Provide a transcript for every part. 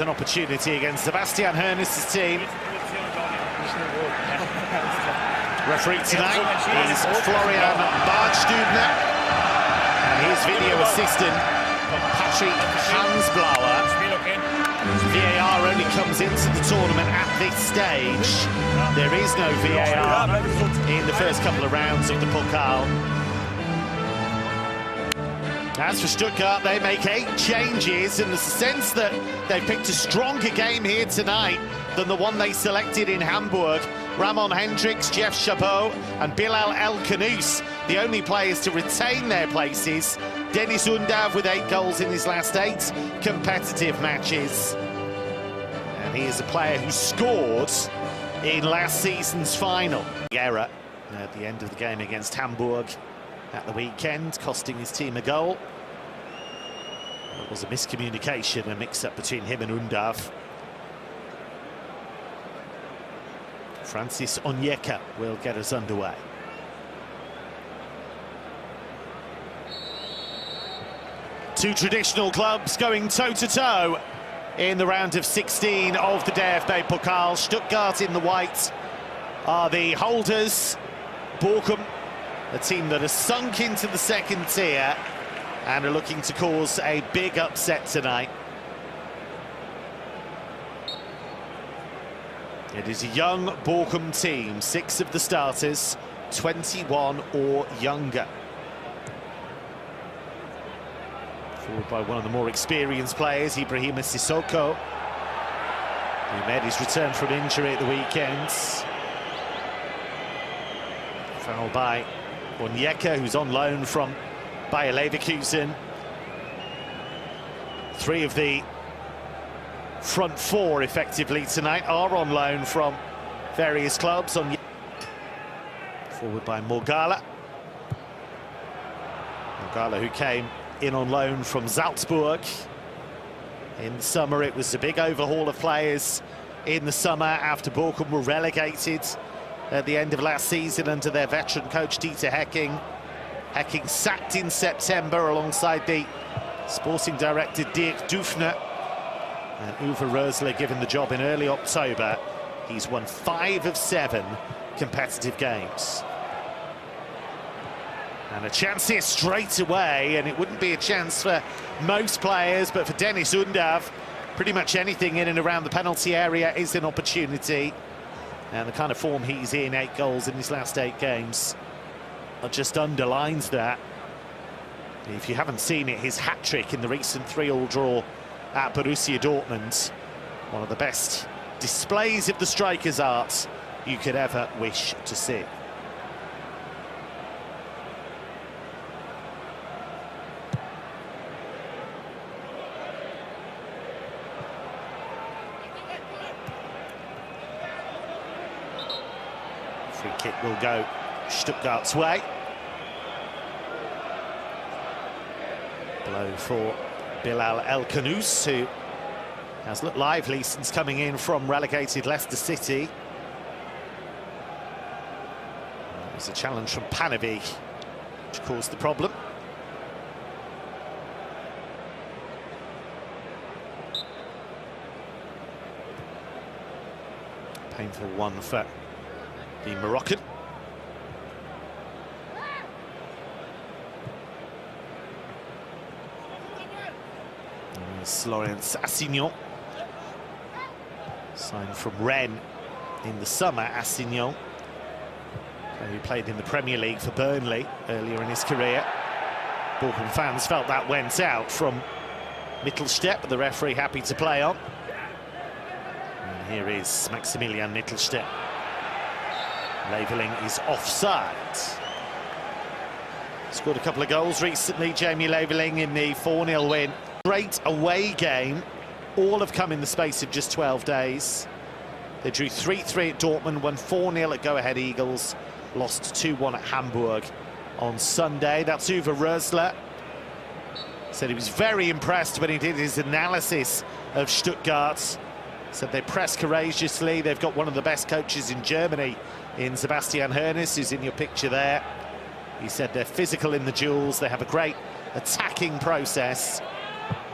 An opportunity against Sebastian Hoeneß's team. Referee tonight is Florian Bartstubner, and his video assistant Patrick Hansblauer. VAR only comes into the tournament at this stage. There is no VAR in the first couple of rounds of the Pokal. As for Stuttgart, they make 8 changes, and there's a sense that they picked a stronger game here tonight than the one they selected in Hamburg. Ramon Hendricks, Jeff Chabot and Bilal El Khanous, the only players to retain their places. Deniz Undav with 8 goals in his last 8 competitive matches. And he is a player who scored in last season's final. Error at the end of the game against Hamburg at the weekend, costing his team a goal. It was a miscommunication, a mix-up between him and Undav. Francis Onyeka will get us underway. Two traditional clubs going toe-to-toe in the round of 16 of the DFB-Pokal. Stuttgart in the white are the holders. Bochum, a team that has sunk into the second tier and are looking to cause a big upset tonight. It is a young Bochum team, 6 of the starters, 21 or younger. Forward by one of the more experienced players, Ibrahima Sissoko, who made his return from injury at the weekend. Foul by Onyeka, who's on loan from Bayer Leverkusen. 3 of the front 4 effectively tonight are on loan from various clubs. Forward by Morgala. Morgala, who came in on loan from Salzburg. In the summer, it was a big overhaul of players in the summer after Bochum were relegated at the end of last season under their veteran coach Dieter Hecking. Hecking sacked in September alongside the sporting director Dirk Dufner, and Uwe Rösler given the job in early October. He's won 5 of 7 competitive games. And a chance here straight away, and it wouldn't be a chance for most players, but for Deniz Undav, pretty much anything in and around the penalty area is an opportunity. And the kind of form he's in, 8 goals in his last 8 games, just underlines that. If you haven't seen it, his hat-trick in the recent 3-3 draw at Borussia Dortmund, one of the best displays of the striker's art you could ever wish to see. Free kick will go Stuttgart's way. Blow for Bilal El Khanous, who has looked lively since coming in from relegated Leicester City. There's a challenge from Panovic, which caused the problem. Painful one for the Moroccan. Lawrence Assignon, signed from Rennes in the summer. Assignon, who played in the Premier League for Burnley earlier in his career. Bochum fans felt that went out from Mittelstedt, but the referee happy to play on. And here is Maximilian Mittelstedt. Leveling is offside. Scored a couple of goals recently, Jamie Leveling, in the 4-0 win. Great away game. All have come in the space of just 12 days. They drew 3-3 at Dortmund, won 4-0 at Go Ahead Eagles, lost 2-1 at Hamburg on Sunday. That's Uwe Rösler. Said he was very impressed when he did his analysis of Stuttgart. Said they press courageously. They've got one of the best coaches in Germany in Sebastian Hoeneß, who's in your picture there. He said they're physical in the duels. They have a great attacking process.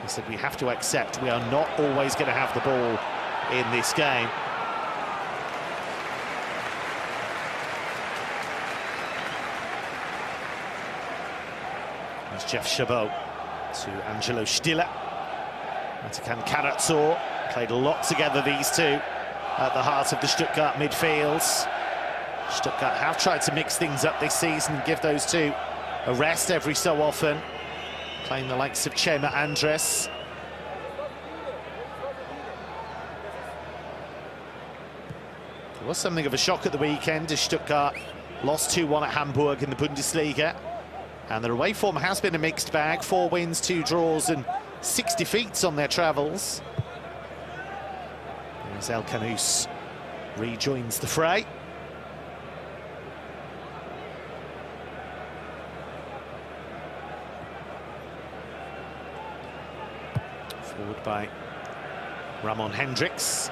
He said, we have to accept we are not always going to have the ball in this game. There's Jeff Chabot to Angelo Stiller. Atakan Karatsor played a lot together, these two, at the heart of the Stuttgart midfields. Stuttgart have tried to mix things up this season and give those two a rest every so often, playing the likes of Chema Andres. It was something of a shock at the weekend as Stuttgart lost 2-1 at Hamburg in the Bundesliga. And their away form has been a mixed bag. 4 wins, 2 draws and 6 defeats on their travels. As El Canous rejoins the fray. Forward by Ramon Hendricks.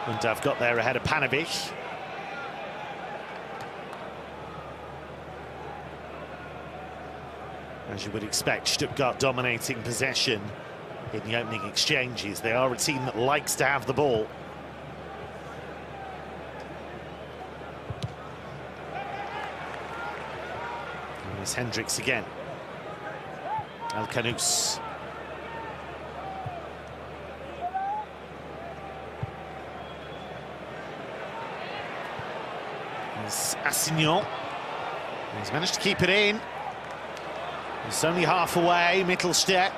Undav got there ahead of Panovich. As you would expect, Stuttgart dominating possession in the opening exchanges. They are a team that likes to have the ball. And there's Hendricks again. El Canous. There's Assignon. He's managed to keep it in. It's only half away, Mittelstedt.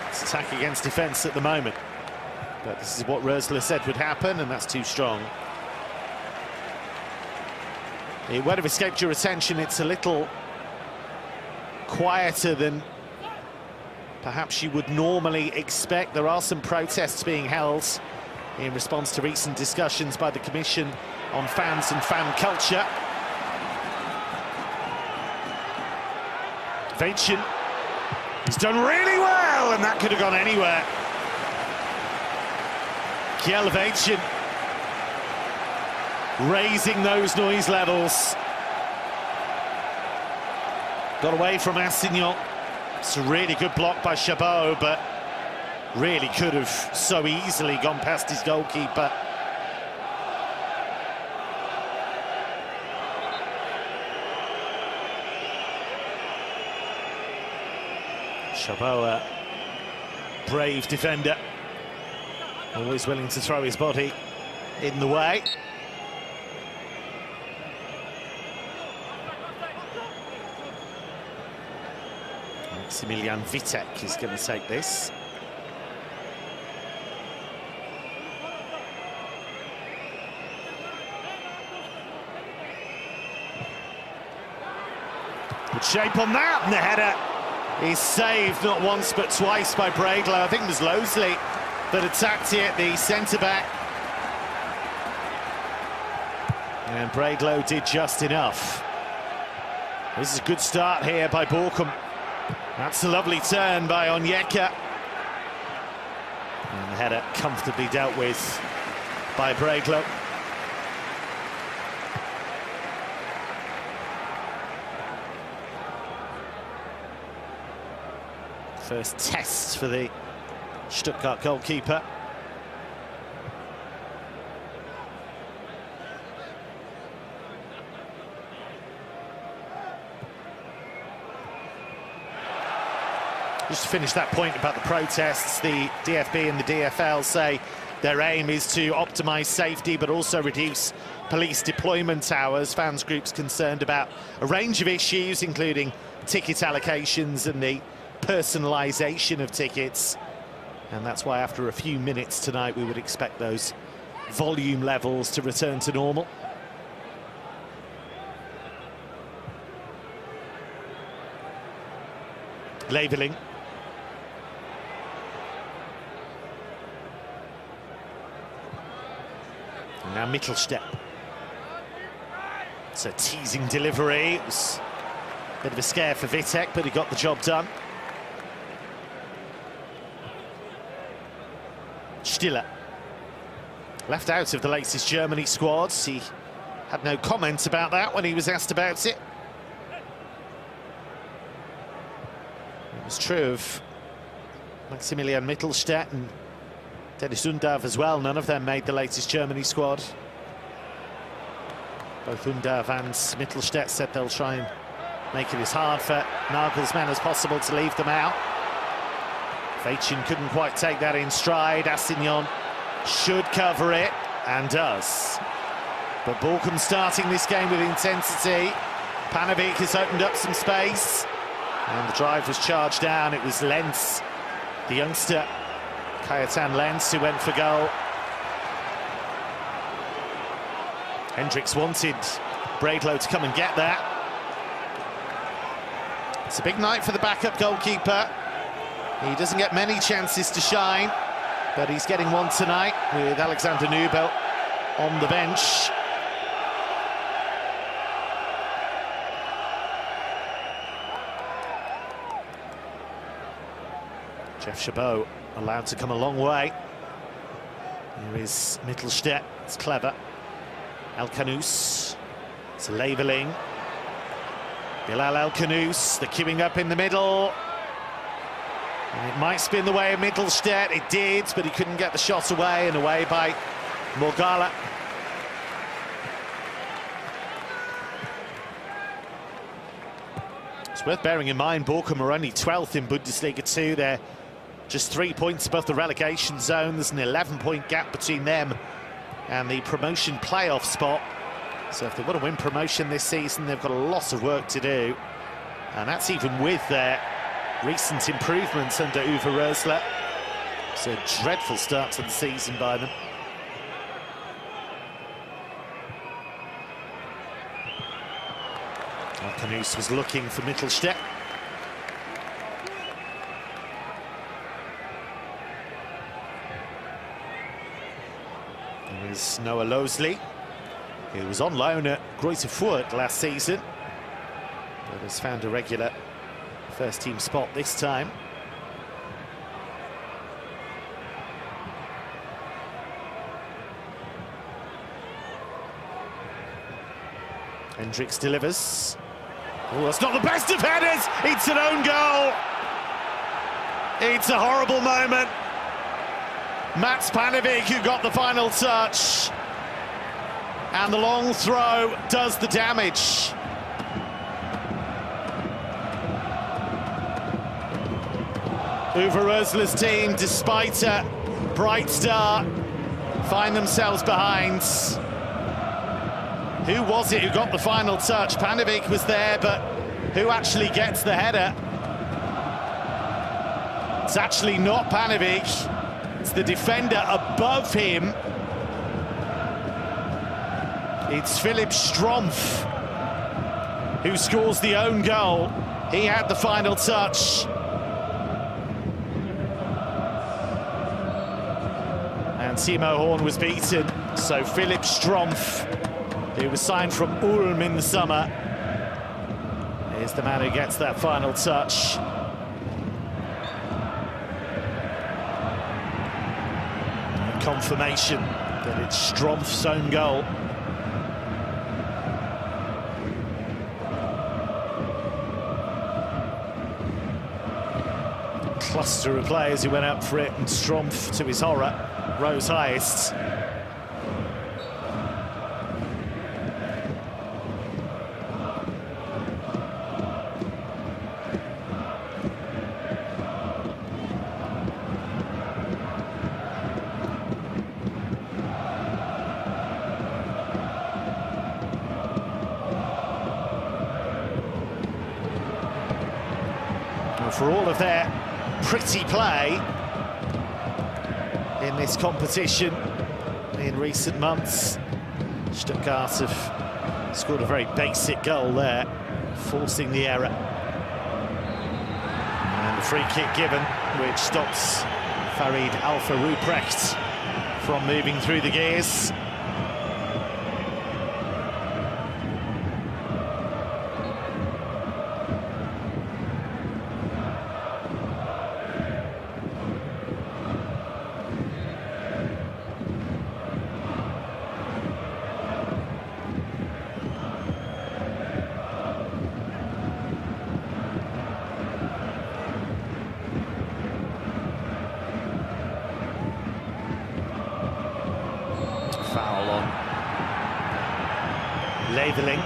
It's attack against defence at the moment. But this is what Rösler said would happen, and that's too strong. It would have escaped your attention. It's a little quieter than perhaps you would normally expect. There are some protests being held in response to recent discussions by the Commission on fans and fan culture. Vaitchen has done really well, and that could have gone anywhere. Kjell Vaitchen raising those noise levels. Got away from Assignon. It's a really good block by Chabot, but really could have so easily gone past his goalkeeper. Chabot, a brave defender, always willing to throw his body in the way. Maximilian Vitek is going to take this. Good shape on that, and the header is saved not once but twice by Breglo. I think it was Losley that attacked it, the centre-back. And Breglo did just enough. This is a good start here by Bochum. That's a lovely turn by Onyeka. And the header comfortably dealt with by Breglo. First test for the Stuttgart goalkeeper. Just to finish that point about the protests, the DFB and the DFL say their aim is to optimise safety but also reduce police deployment hours. Fans groups concerned about a range of issues, including ticket allocations and the personalisation of tickets. And that's why after a few minutes tonight we would expect those volume levels to return to normal. Leveling. And now Mittelstedt. It's a teasing delivery. It was a bit of a scare for Vitek, but he got the job done. Stiller. left out of the latest Germany squad. He had no comment about that when he was asked about it. It was true of Maximilian Mittelstädt and Dennis Undav as well. None of them made the latest Germany squad. Both Undav and Mittelstädt said they'll try and make it as hard for Nagelsmann as possible to leave them out. Veitchen couldn't quite take that in stride. Assignon should cover it, and does. But Bochum starting this game with intensity. Panovic has opened up some space, and the drive was charged down. It was Lenz, the youngster, Kajetan Lenz, who went for goal. Hendricks wanted Braidlow to come and get that. It's a big night for the backup goalkeeper. He doesn't get many chances to shine, but he's getting one tonight with Alexander Nubel on the bench. Jeff Chabot allowed to come a long way. Here is Mittelstädt, it's clever. El Khanous, it's Leveling. Bilal El Khanous, the queuing up in the middle. And it might spin the way of Mittelstädt, it did, but he couldn't get the shot away, and away by Morgala. It's worth bearing in mind, Bochum are only 12th in Bundesliga 2. They're just 3 points above the relegation zone. There's an 11-point gap between them and the promotion playoff spot. So if they want to win promotion this season, they've got a lot of work to do. And that's even with their recent improvements under Uwe Rösler. It's a dreadful start to the season by them. Khanous was looking for Mittelstädt. There is Noah Losley. He was on loan at Greuther Fürth last season, but has found a regular first-team spot this time. Hendricks delivers. Oh, that's not the best of headers! It's an own goal! It's a horrible moment. Mats Panovic who got the final touch. And the long throw does the damage. Uwe Rösler's team, despite a bright start, find themselves behind. Who was it who got the final touch? Panovic was there, but who actually gets the header? It's actually not Panovic. It's the defender above him. It's Philipp Strumpf who scores the own goal. He had the final touch. And Timo Horn was beaten. So Philipp Strumpf, who was signed from Ulm in the summer, is the man who gets that final touch. Confirmation that it's Strumpf's own goal. Cluster of players who went up for it, and Strumpf, to his horror, rose highest. For all of their pretty play in this competition in recent months, Stuttgart have scored a very basic goal there, forcing the error. And a free kick given, which stops Farid Alpha Ruprecht from moving through the gears. Leveling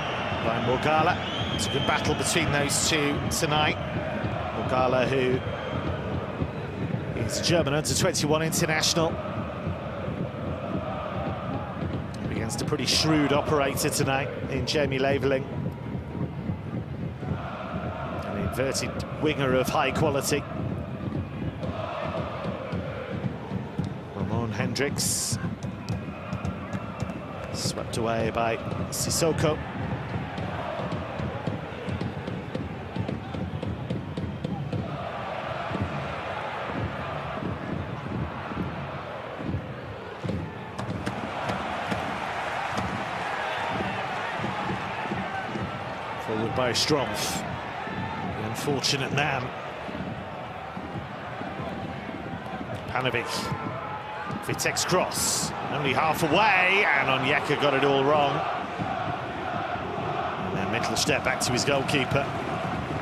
by Morgala. It's a good battle between those two tonight. Morgala, who is German under-21 international, against a pretty shrewd operator tonight in Jamie Leveling. An inverted winger of high quality. Ramon Hendricks. Swept away by Sissoko. Forward by Strumpf. The unfortunate man. Panovic. Vitek's cross. Only half away, and Onyeka got it all wrong. And then Mittelstadt back to his goalkeeper.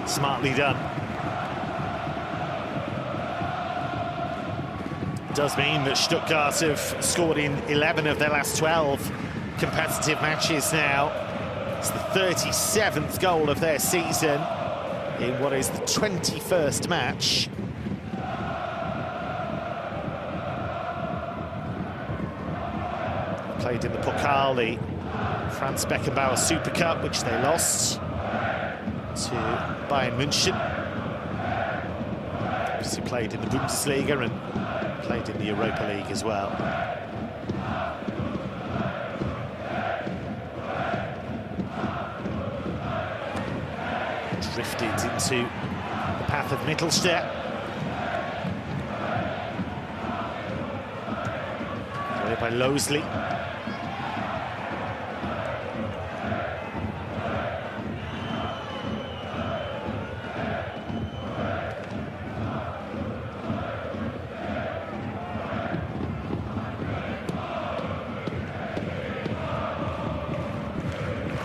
Smartly done. It does mean that Stuttgart have scored in 11 of their last 12 competitive matches now. It's the 37th goal of their season in what is the 21st match. Played in the Pokal, the Franz Beckenbauer Super Cup, which they lost to Bayern München. Obviously played in the Bundesliga and played in the Europa League as well. Drifted into the path of Mittelstadt. Played by Losley.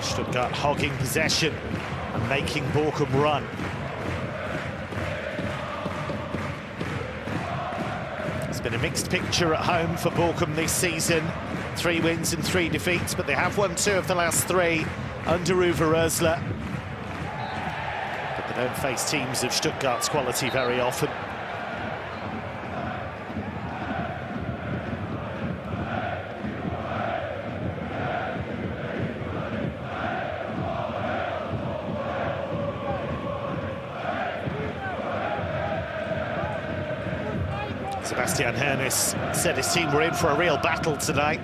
Stuttgart hogging possession and making Bochum run. It's been a mixed picture at home for Bochum this season. 3 wins and 3 defeats, but they have won 2 of the last 3 under Uwe Rösler. But they don't face teams of Stuttgart's quality very often. Sebastian Hoeneß said his team were in for a real battle tonight.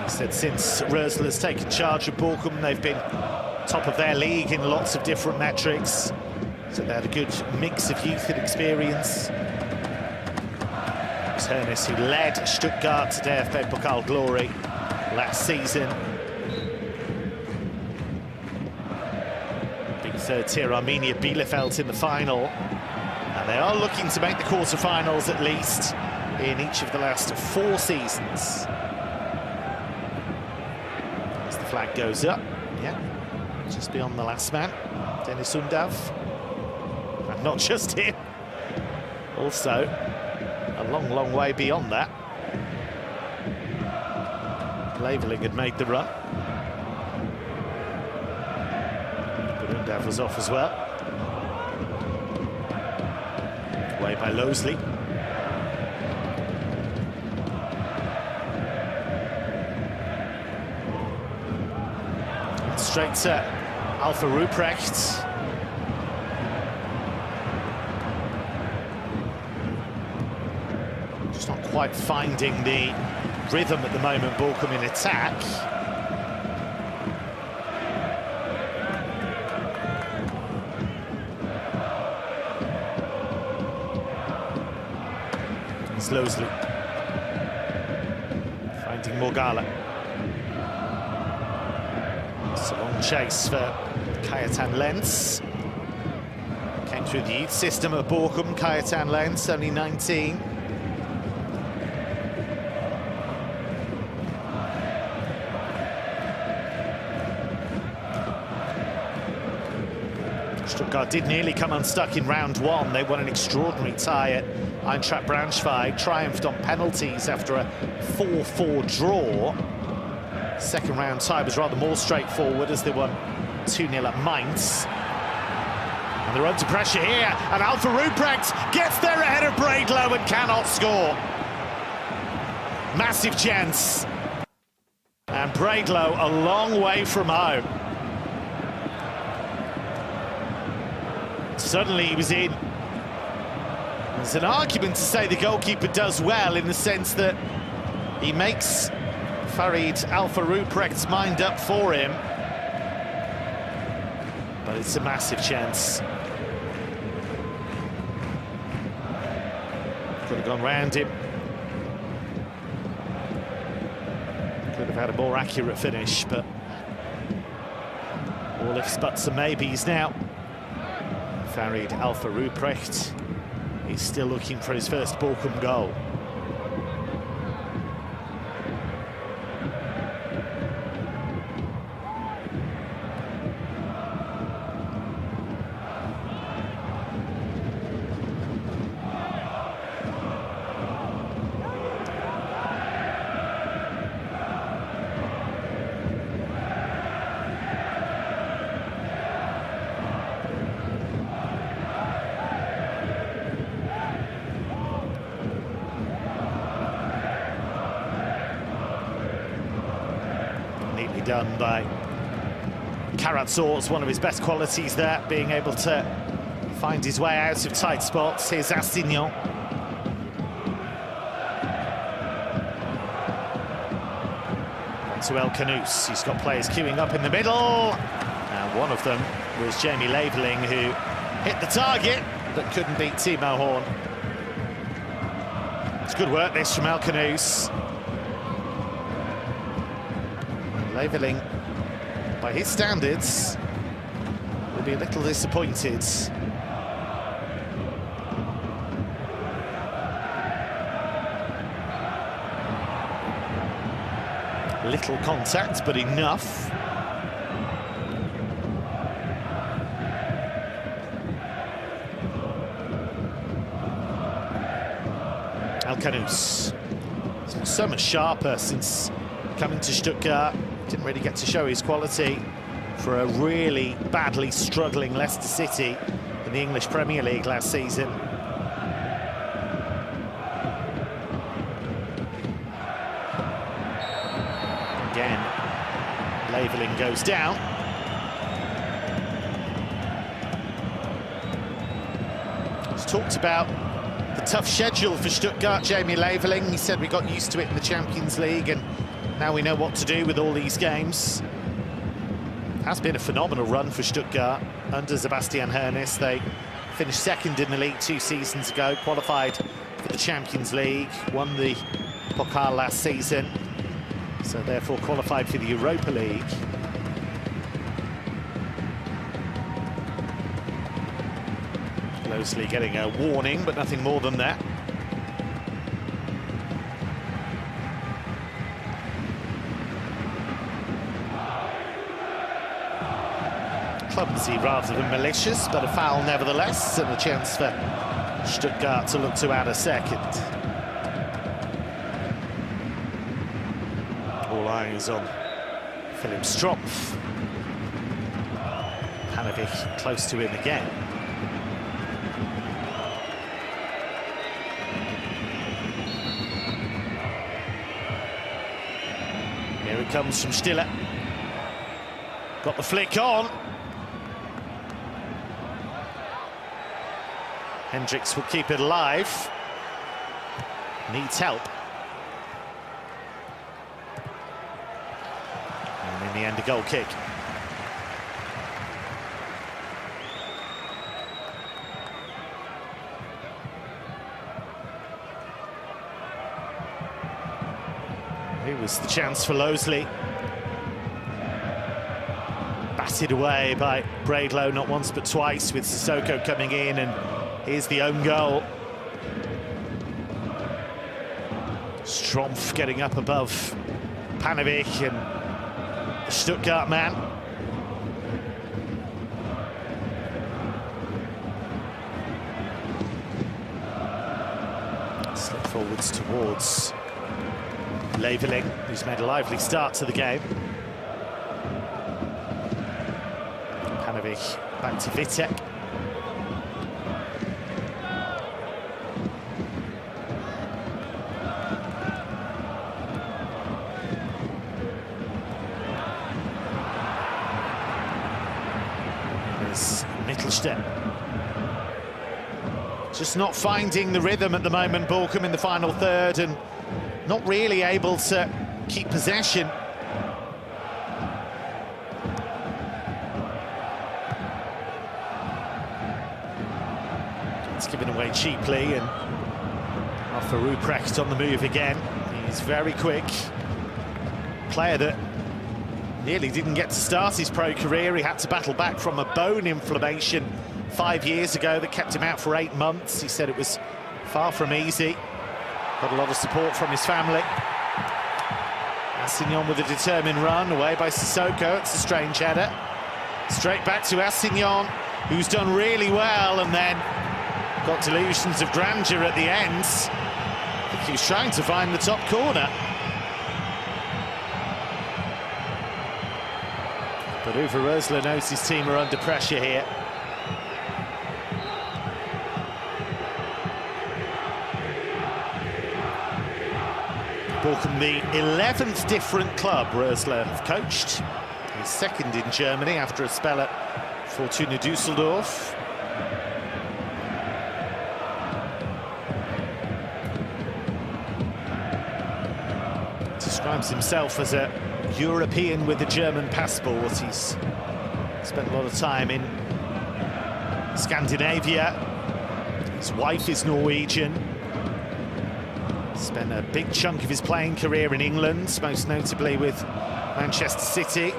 He said since Rösler's taken charge of Bochum, they've been top of their league in lots of different metrics. So they had a good mix of youth and experience. It was Hoeneß who led Stuttgart to DFB-Pokal glory last season. Big third-tier Arminia Bielefeld in the final. And they are looking to make the quarterfinals at least in each of the last 4 seasons. As the flag goes up, yeah, just beyond the last man, Dennis Undav. And not just him, also a long, long way beyond that. Leveling had made the run, but Undav was off as well. Away by Losley. Straight to Alpha Ruprecht. Just not quite finding the rhythm at the moment, Bochum in attack. Losley finding Morgala. It's a long chase for Kajetan Lenz. Came through the youth system at Bochum. Kajetan Lenz, only 19. Stuttgart did nearly come unstuck in round 1. They won an extraordinary tie at Eintracht Braunschweig, triumphed on penalties after a 4-4 draw. Second round tie was rather more straightforward as they won 2-0 at Mainz. And they're under pressure here, and Alpha Ruprecht gets there ahead of Bredlow and cannot score. Massive chance. And Bredlow a long way from home. Suddenly he was in. There's an argument to say the goalkeeper does well in the sense that he makes Farid Alpha Ruprecht's mind up for him. But it's a massive chance. Could have gone round him. Could have had a more accurate finish, but all ifs, buts and maybes now. Farid Alpha Ruprecht is still looking for his first Bochum goal. Neatly done by Karatzor's, one of his best qualities there, being able to find his way out of tight spots. Here's Astignon. To El Canoes, he's got players queuing up in the middle, and one of them was Jamie Laveling, who hit the target but couldn't beat Timo Horn. It's good work this from El Canoes. Laveling, by his standards, will be a little disappointed. Little contact, but enough. El Canoes, so much sharper since coming to Stuttgart. Didn't really get to show his quality for a really badly struggling Leicester City in the English Premier League last season. Again, Laveling goes down. He's talked about the tough schedule for Stuttgart, Jamie Laveling. He said we got used to it in the Champions League and now we know what to do with all these games. Has been a phenomenal run for Stuttgart under Sebastian Hoeneß. They finished second in the league 2 seasons ago, qualified for the Champions League, won the Pokal last season, so therefore qualified for the Europa League. Closely getting a warning, but nothing more than that. Clumsy rather than malicious, but a foul nevertheless, and a chance for Stuttgart to look to add a second. All eyes on Philipp Strumpf. Hanovic close to him again. Here it comes from Stiller. Got the flick on. Hendricks will keep it alive. Needs help. And in the end, a goal kick. Here was the chance for Loseley. Batted away by Bredlow not once but twice, with Sissoko coming in, and here's the own goal. Strumpf getting up above Panovic and the Stuttgart man. Slip forwards towards Leveling, who's made a lively start to the game. Panovic back to Vitek. There's Mittelstedt. Just not finding the rhythm at the moment, Bochum, in the final third, and not really able to keep possession. It's given away cheaply, and Arthur Ruprecht on the move again. He's very quick. Player that nearly didn't get to start his pro career. He had to battle back from a bone inflammation 5 years ago that kept him out for 8 months. He said it was far from easy. Got a lot of support from his family. Assignon with a determined run, away by Sissoko. It's a strange header. Straight back to Assignon, who's done really well, and then got delusions of grandeur at the end. I think he was trying to find the top corner. But Uwe Rösler knows his team are under pressure here. Bochum, the 11th different club Rösler have coached. He's second in Germany after a spell at Fortuna Düsseldorf. Describes himself as a European with a German passport. He's spent a lot of time in Scandinavia. His wife is Norwegian. Spent a big chunk of his playing career in England, most notably with Manchester City.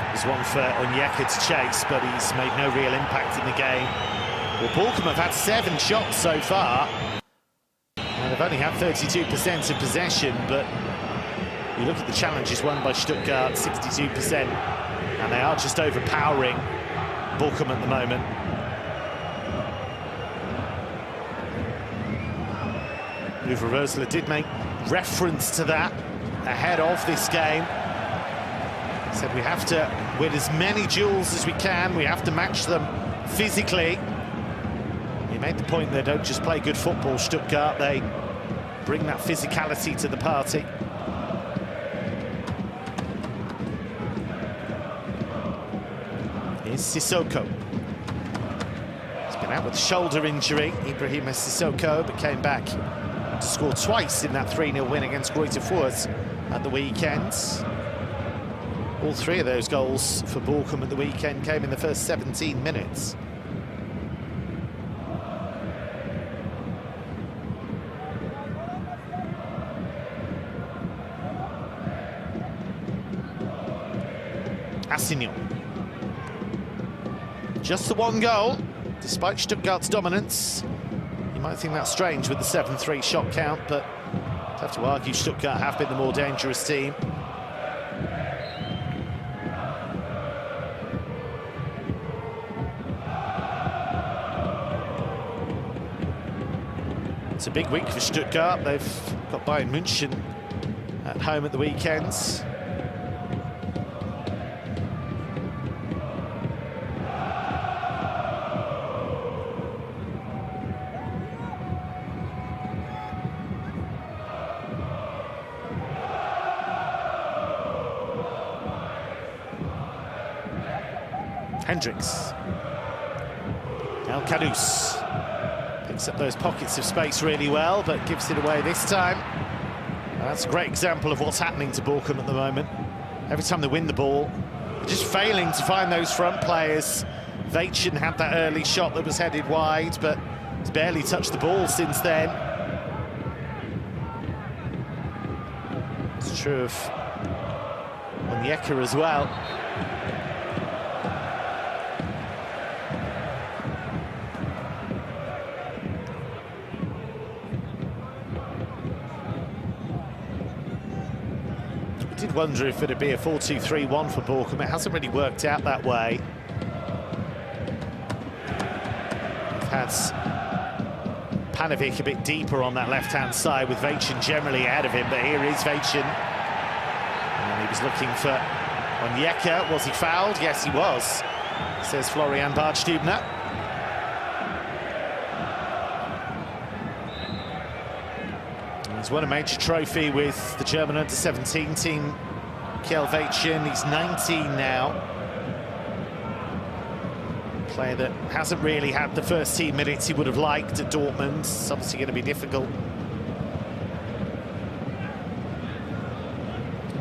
There's one for Onyeka to chase, but he's made no real impact in the game. Well, Bochum have had 7 shots so far. And they've only had 32% of possession, but you look at the challenges won by Stuttgart, 62%, and they are just overpowering Bochum at the moment. Uwe Rösler did make reference to that ahead of this game. He said we have to win as many duels as we can, we have to match them physically. He made the point they don't just play good football, Stuttgart, they bring that physicality to the party. Here's Sissoko. He's been out with a shoulder injury, Ibrahim Sissoko, but came back to score twice in that 3-0 win against Greuther Fürth at the weekend. All 3 of those goals for Bochum at the weekend came in the first 17 minutes. Assignon. Just the 1 goal, despite Stuttgart's dominance. You might think that's strange with the 7-3 shot count, but I'd have to argue Stuttgart have been the more dangerous team. It's a big week for Stuttgart. They've got Bayern München at home at the weekends. Hendricks. El Khadoust picks up those pockets of space really well, but gives it away this time. That's a great example of what's happening to Bochum at the moment. Every time they win the ball, they're just failing to find those front players. Veitchen had that early shot that was headed wide, but he's barely touched the ball since then. It's true of Onyeka as well. did wonder if it'd be a 4-2-3-1 for Bochum. It hasn't really worked out that way. We've had Panovic a bit deeper on that left-hand side, with Vachin generally ahead of him, but here is Vachin. And he was looking for Onyeka. Was he fouled? Yes, he was, says Florian Bartstubner. He's won a major trophy with the German under-17 team, Kjell Vachin. He's 19 now. Player that hasn't really had the first team minutes he would have liked at Dortmund. It's obviously going to be difficult.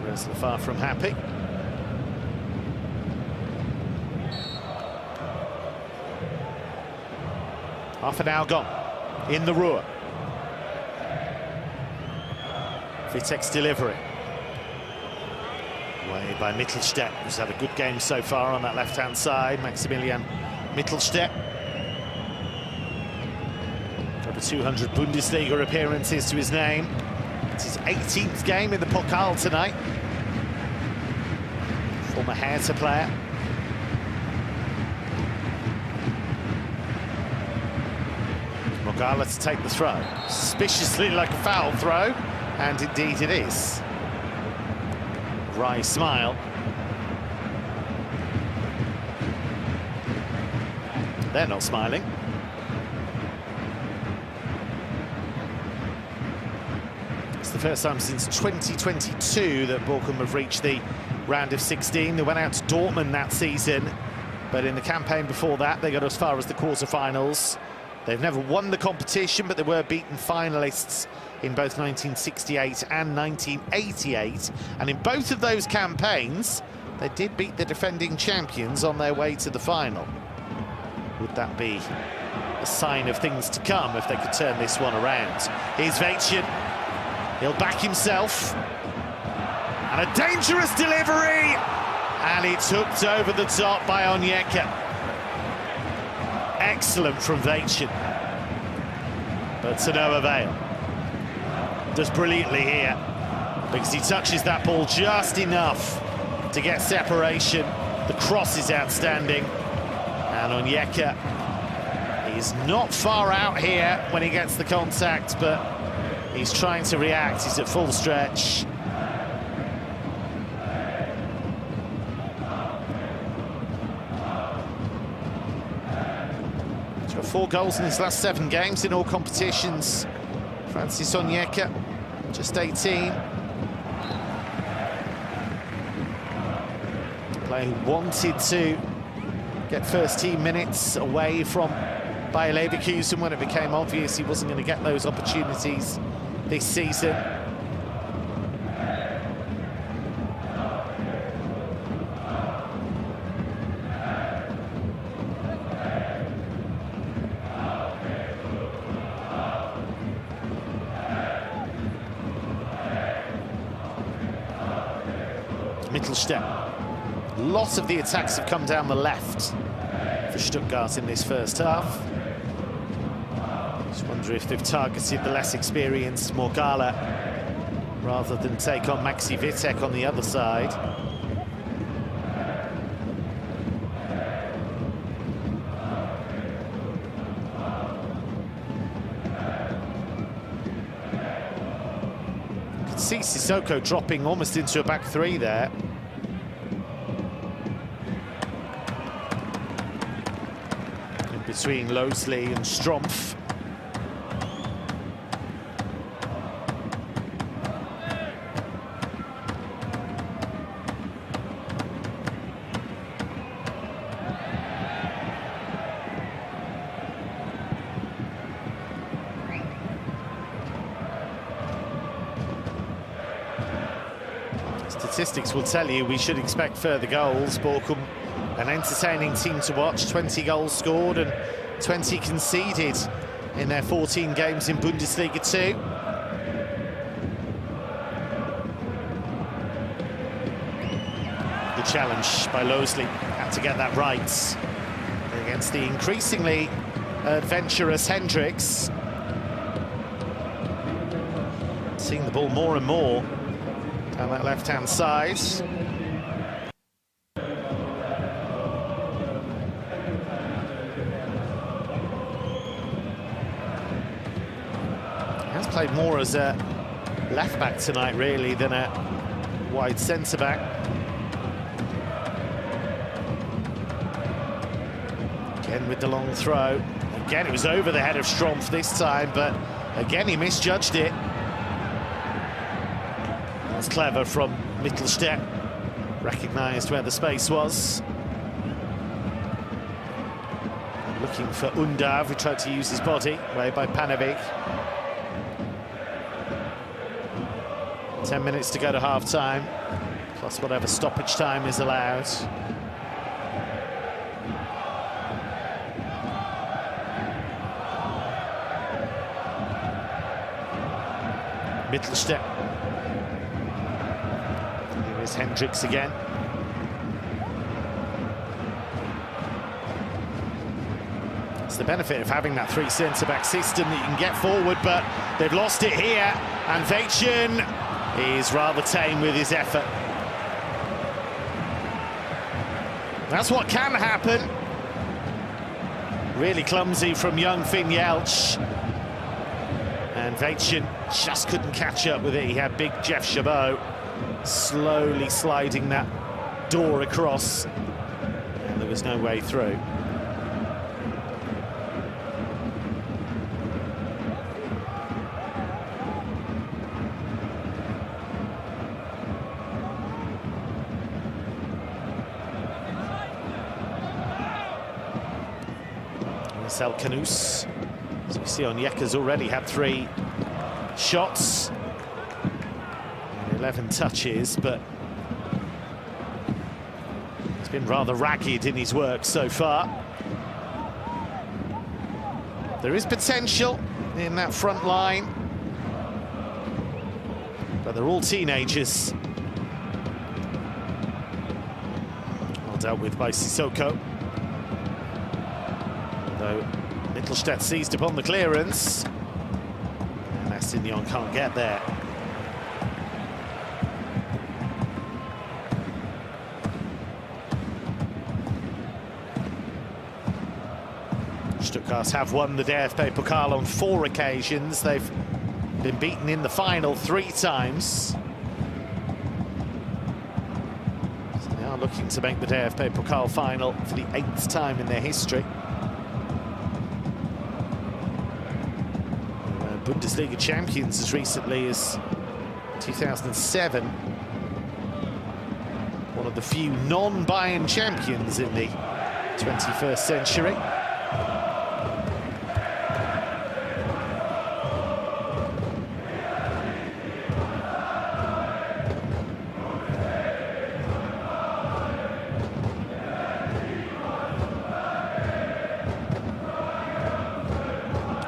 Where's far from happy. Half an hour gone in the Ruhr. Vitek's delivery. Away by Mittelstädt, who's had a good game so far on that left-hand side. Maximilian Mittelstädt. Over 200 Bundesliga appearances to his name. It's his 18th game in the Pokal tonight. Former Hertha player. Mogala to take the throw. Suspiciously like a foul throw. And indeed it is. Wry smile. They're not smiling. It's the first time since 2022 that Bochum have reached the round of 16. They went out to Dortmund that season, but in the campaign before that, they got as far as the quarterfinals. They've never won the competition, but they were beaten finalists in both 1968 and 1988. And in both of those campaigns, they did beat the defending champions on their way to the final. Would that be a sign of things to come if they could turn this one around? Here's Vachin. He'll back himself. And a dangerous delivery! And it's hooked over the top by Onyeka. Excellent from Vachin. But to no avail. Does brilliantly here, because he touches that ball just enough to get separation. The cross is outstanding. And Onyeka is not far out here when he gets the contact, but he's trying to react. He's at full stretch. He's got 4 goals in his last 7 games in all competitions. Francis Onyeka, just 18. A player who wanted to get first team minutes away from Bayer Leverkusen when it became obvious he wasn't going to get those opportunities this season. Mittelstädt. Lots of the attacks have come down the left for Stuttgart in this first half. Just wonder if they've targeted the less experienced Mogala rather than take on Maxi Vitek on the other side. You can see Sissoko dropping almost into a back three there. Between Losley and Strumpf. Statistics will tell you we should expect further goals. Bochum, an entertaining team to watch. 20 goals scored and 20 conceded in their 14 games in Bundesliga 2. The challenge by Losley, had to get that right against the increasingly adventurous Hendricks. Seeing the ball more and more down that left-hand side. He has played more as a left-back tonight, really, than a wide centre-back. Again with the long throw. Again, it was over the head of Strumpf this time, but again, he misjudged it. That's clever from Mittelstädt. Recognised where the space was. Looking for Undav, who tried to use his body, away by Panovic. 10 minutes to go to half-time, plus whatever stoppage time is allowed. Mittelstädt. Here is Hendricks again. It's the benefit of having that three centre-back system that you can get forward, but they've lost it here, and Veitchen is rather tame with his effort. That's what can happen. Really clumsy from young Finn Jeltsch. And Veitchen just couldn't catch up with it. He had big Jeff Chabot slowly sliding that door across, and there was no way through. Marcel Canus. As we see, Onyeka's already had 3 shots and 11 touches, but he's been rather ragged in his work so far. There is potential in that front line, but they're all teenagers. Well dealt with by Sissoko. Though Mittelstädt seized upon the clearance, and Mastignon can't get there. Stuttgart have won the DFB-Pokal on 4 occasions. They've been beaten in the final 3 times. So they are looking to make the DFB-Pokal final for the 8th time in their history. Bundesliga champions as recently as 2007. One of the few non-Bayern champions in the 21st century.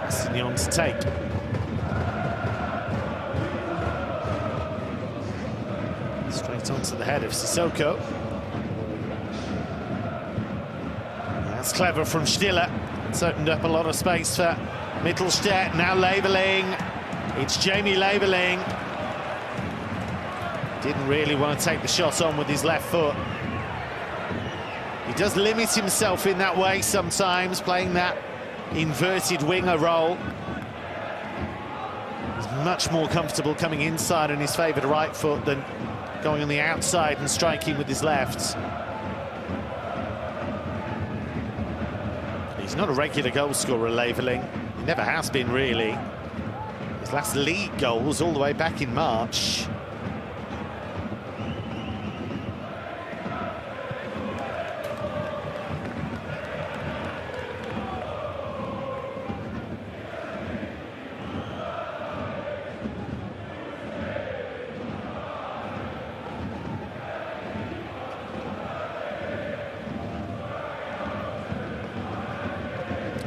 Mastignon to take. Straight onto the head of Sissoko. That's clever from Stiller. It's opened up a lot of space for Mittelstädt. Now Leveling. It's Jamie Leveling. Didn't really want to take the shot on with his left foot. He does limit himself in that way sometimes, playing that inverted winger role. He's much more comfortable coming inside on his favoured right foot than going on the outside and striking with his left. He's not a regular goal scorer, Leveling. He never has been, really. His last league goal was all the way back in March.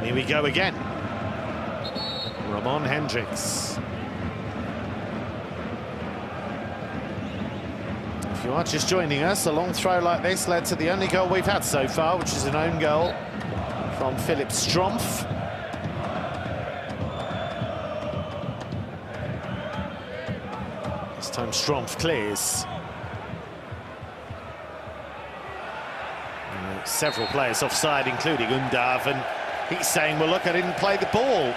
Here we go again. Ramon Hendricks. If you are just joining us, a long throw like this led to the only goal we've had so far, which is an own goal from Philipp Strumpf. This time Strumpf clears. Several players offside, including Undav, and he's saying, well, look, I didn't play the ball.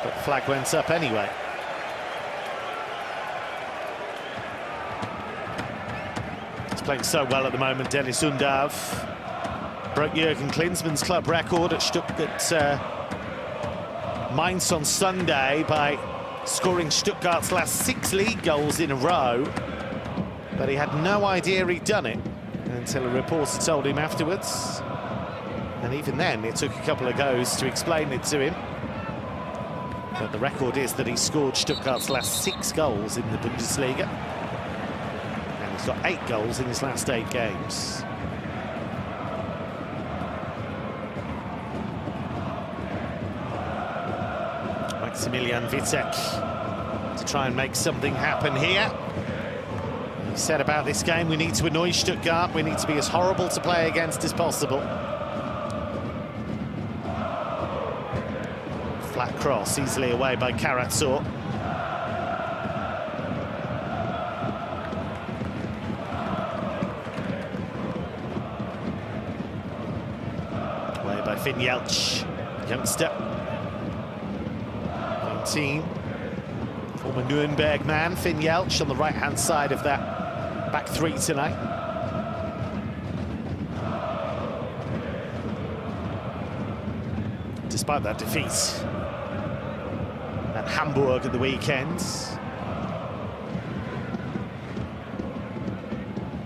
But the flag went up anyway. He's playing so well at the moment, Dennis Undav. Broke Jürgen Klinsmann's club record at Stuttgart Mainz on Sunday by scoring Stuttgart's last 6 league goals in a row. But he had no idea he'd done it until a reporter told him afterwards. And even then, it took a couple of goes to explain it to him. But the record is that he scored Stuttgart's last 6 goals in the Bundesliga. And he's got 8 goals in his last 8 games. Maximilian Wittek to try and make something happen here. He said about this game, we need to annoy Stuttgart, we need to be as horrible to play against as possible. Flat cross, easily away by Karatsor. Away by Finn Jeltsch, youngster. 19, former Nuremberg man, Finn Jeltsch, on the right-hand side of that back three tonight. Despite that defeat at Hamburg at the weekend,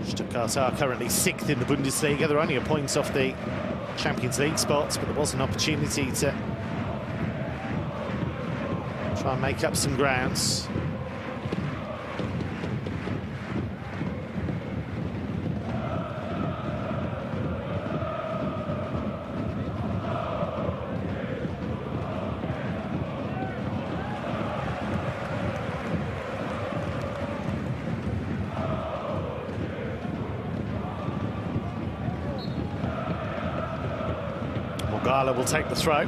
Stuttgart are currently 6th in the Bundesliga. They're only a point off the Champions League spots, but there was an opportunity to try and make up some grounds. Morgala will take the throw.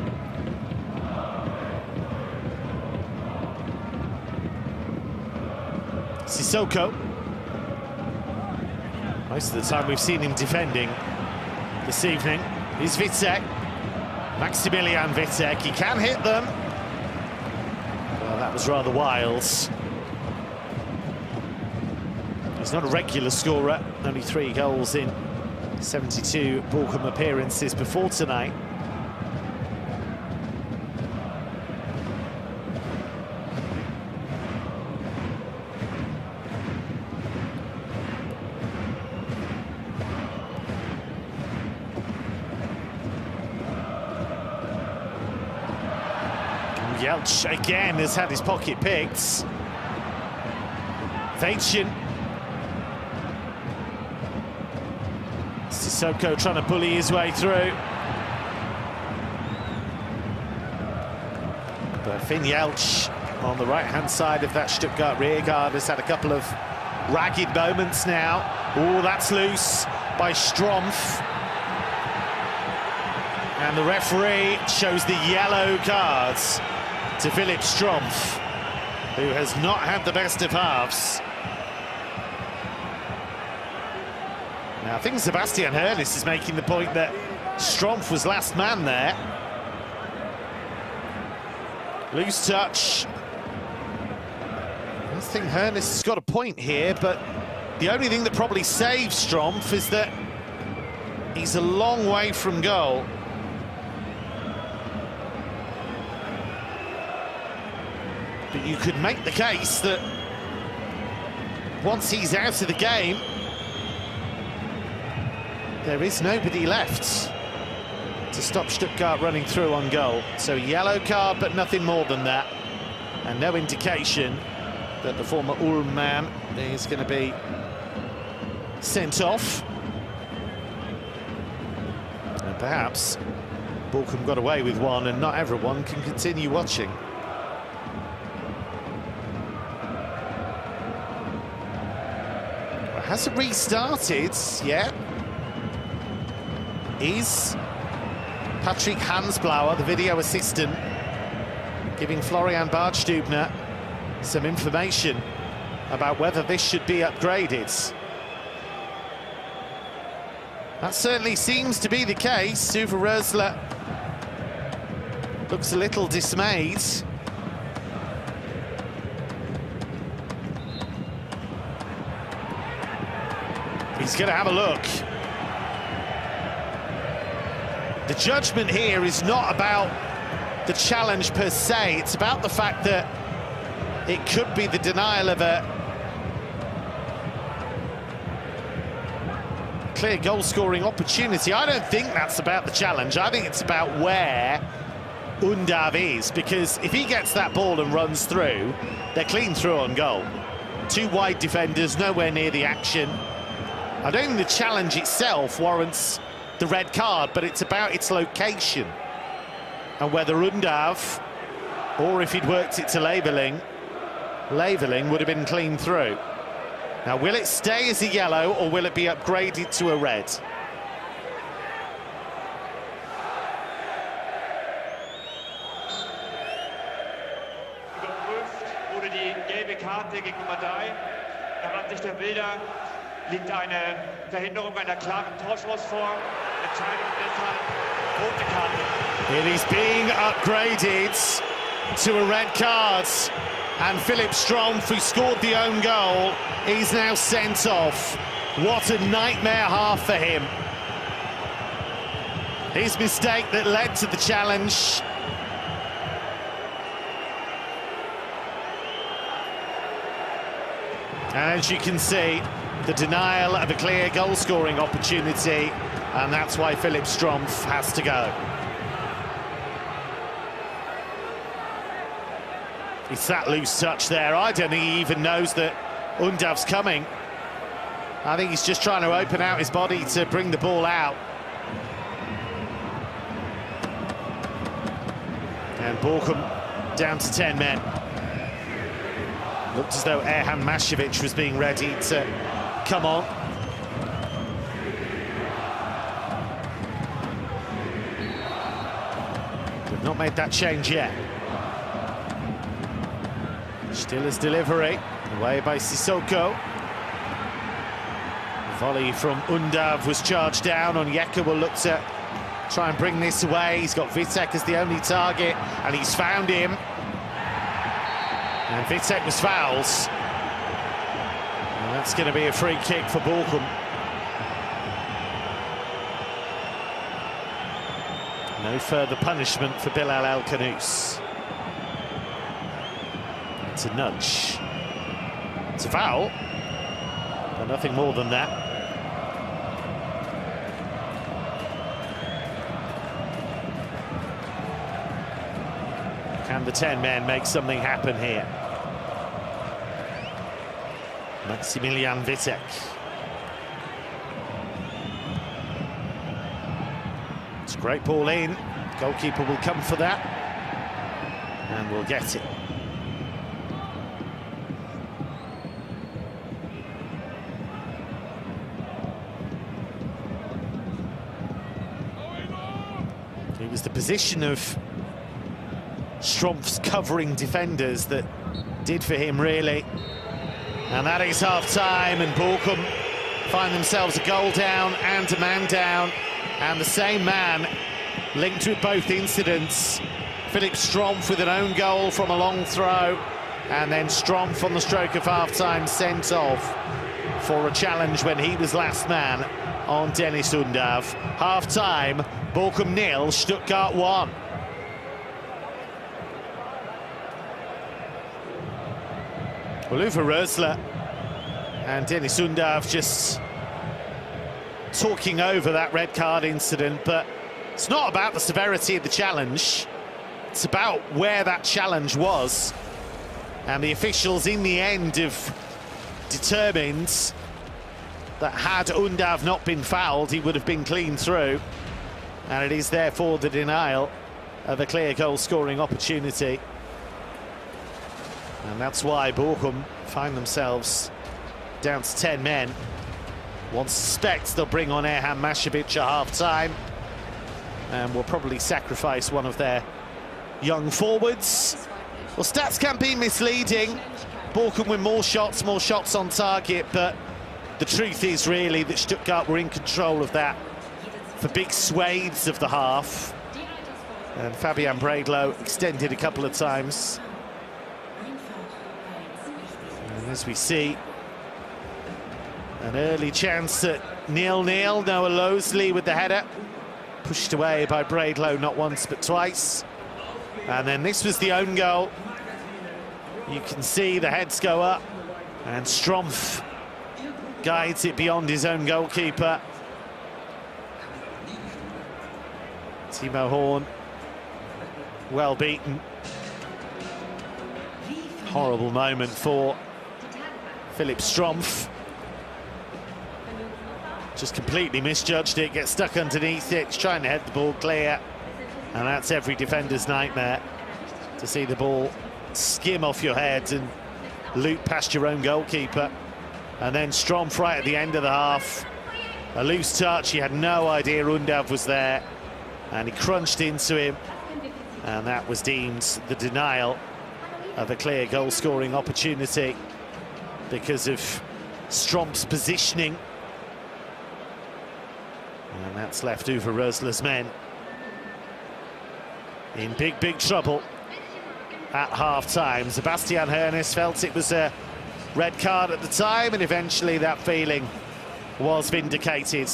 Sissoko. Most of the time we've seen him defending this evening. Here's Wittek. Maximilian Wittek. He can hit them. Well, that was rather wild. He's not a regular scorer. Only 3 goals in 72 Bochum appearances before tonight. Jeltsch again has had his pocket picked. Veitchen. Sissoko trying to bully his way through. But Finn Jeltsch on the right-hand side of that Stuttgart rearguard has had a couple of ragged moments now. Oh, that's loose by Strumpf. And the referee shows the yellow cards to Philipp Strumpf, who has not had the best of halves. Now, I think Sebastian Hoeneß is making the point that Strumpf was last man there. Loose touch. I think Hoeneß has got a point here, but the only thing that probably saves Strumpf is that he's a long way from goal. But you could make the case that once he's out of the game, there is nobody left to stop Stuttgart running through on goal. So yellow card, but nothing more than that. And no indication that the former Ulm man is going to be sent off. And perhaps Bochum got away with one, and not everyone can continue watching. Hasn't restarted yet. Is Patrick Hansblauer, the video assistant, giving Florian Badstubner some information about whether this should be upgraded. That certainly seems to be the case. Uwe Rösler looks a little dismayed. He's going to have a look. The judgment here is not about the challenge per se, it's about the fact that it could be the denial of a clear goal-scoring opportunity. I don't think that's about the challenge. I think it's about where Undav is, because if he gets that ball and runs through, they're clean through on goal. Two wide defenders, nowhere near the action. I don't think the challenge itself warrants the red card, but it's about its location and whether Undav, or if he'd worked it to Leveling would have been clean through. Now, will it stay as a yellow or will it be upgraded to a red? Überprüft wurde die gelbe Karte gegen Nummer 3. Nach Ansicht der Bilder liegt eine Verhinderung einer klaren Torschluss vor. Entscheidung deshalb rote Karte. It is being upgraded to a red card. And Philipp Strumpf, who scored the own goal, is now sent off. What a nightmare half for him. His mistake that led to the challenge. And as you can see, the denial of a clear goal-scoring opportunity, and that's why Philipp Strumpf has to go. It's that loose touch there. I don't think he even knows that Undav's coming. I think he's just trying to open out his body to bring the ball out. And Bochum down to 10 men. Looked as though Erhan Mashevich was being ready to come on. They've not made that change yet. Still his delivery, away by Sissoko. The volley from Undav was charged down. Onyeka will look to try and bring this away. He's got Vitek as the only target, and he's found him. And Vitek was fouled. And that's going to be a free kick for Bochum. No further punishment for Bilal El-Khanous. It's a nudge. It's a foul, but nothing more than that. Can the 10 men make something happen here? Maximilian Vitek. It's a great ball in. Goalkeeper will come for that, and will get it. It was the position of Strumpf's covering defenders that did for him, really. And that is half-time, and Bochum find themselves a goal down and a man down. And the same man linked with both incidents. Philipp Strumpf with an own goal from a long throw, and then Strumpf on the stroke of half-time sent off for a challenge when he was last man on Dennis Undav. Half-time, Bochum 0, Stuttgart 1. Well, Uwe Rösler and Dennis Undav just talking over that red card incident, but it's not about the severity of the challenge. It's about where that challenge was. And the officials in the end have determined that had Undav not been fouled, he would have been clean through. And it is therefore the denial of a clear goal-scoring opportunity. And that's why Bochum find themselves down to 10 men. One suspects they'll bring on Erhan Mashevich at half-time, and will probably sacrifice one of their young forwards. Well, stats can be misleading. Bochum with more shots on target, but the truth is really that Stuttgart were in control of that for big swathes of the half. And Fabian Bredlow extended a couple of times. And as we see, an early chance at 0-0. Noah Lowesley with the header. Pushed away by Bredlow not once but twice. And then this was the own goal. You can see the heads go up, and Strumpf guides it beyond his own goalkeeper. Timo Horn, well beaten. Horrible moment for Philipp Strumpf. Just completely misjudged it, gets stuck underneath it, he's trying to head the ball clear. And that's every defender's nightmare, to see the ball skim off your head and loop past your own goalkeeper. And then Strumpf right at the end of the half, a loose touch, he had no idea Undav was there, and he crunched into him, and that was deemed the denial of a clear goal-scoring opportunity because of Strumpf's positioning. And that's left Uwe Rösler's men in big trouble at half-time. Sebastian Hoeneß felt it was a red card at the time, and eventually that feeling was vindicated.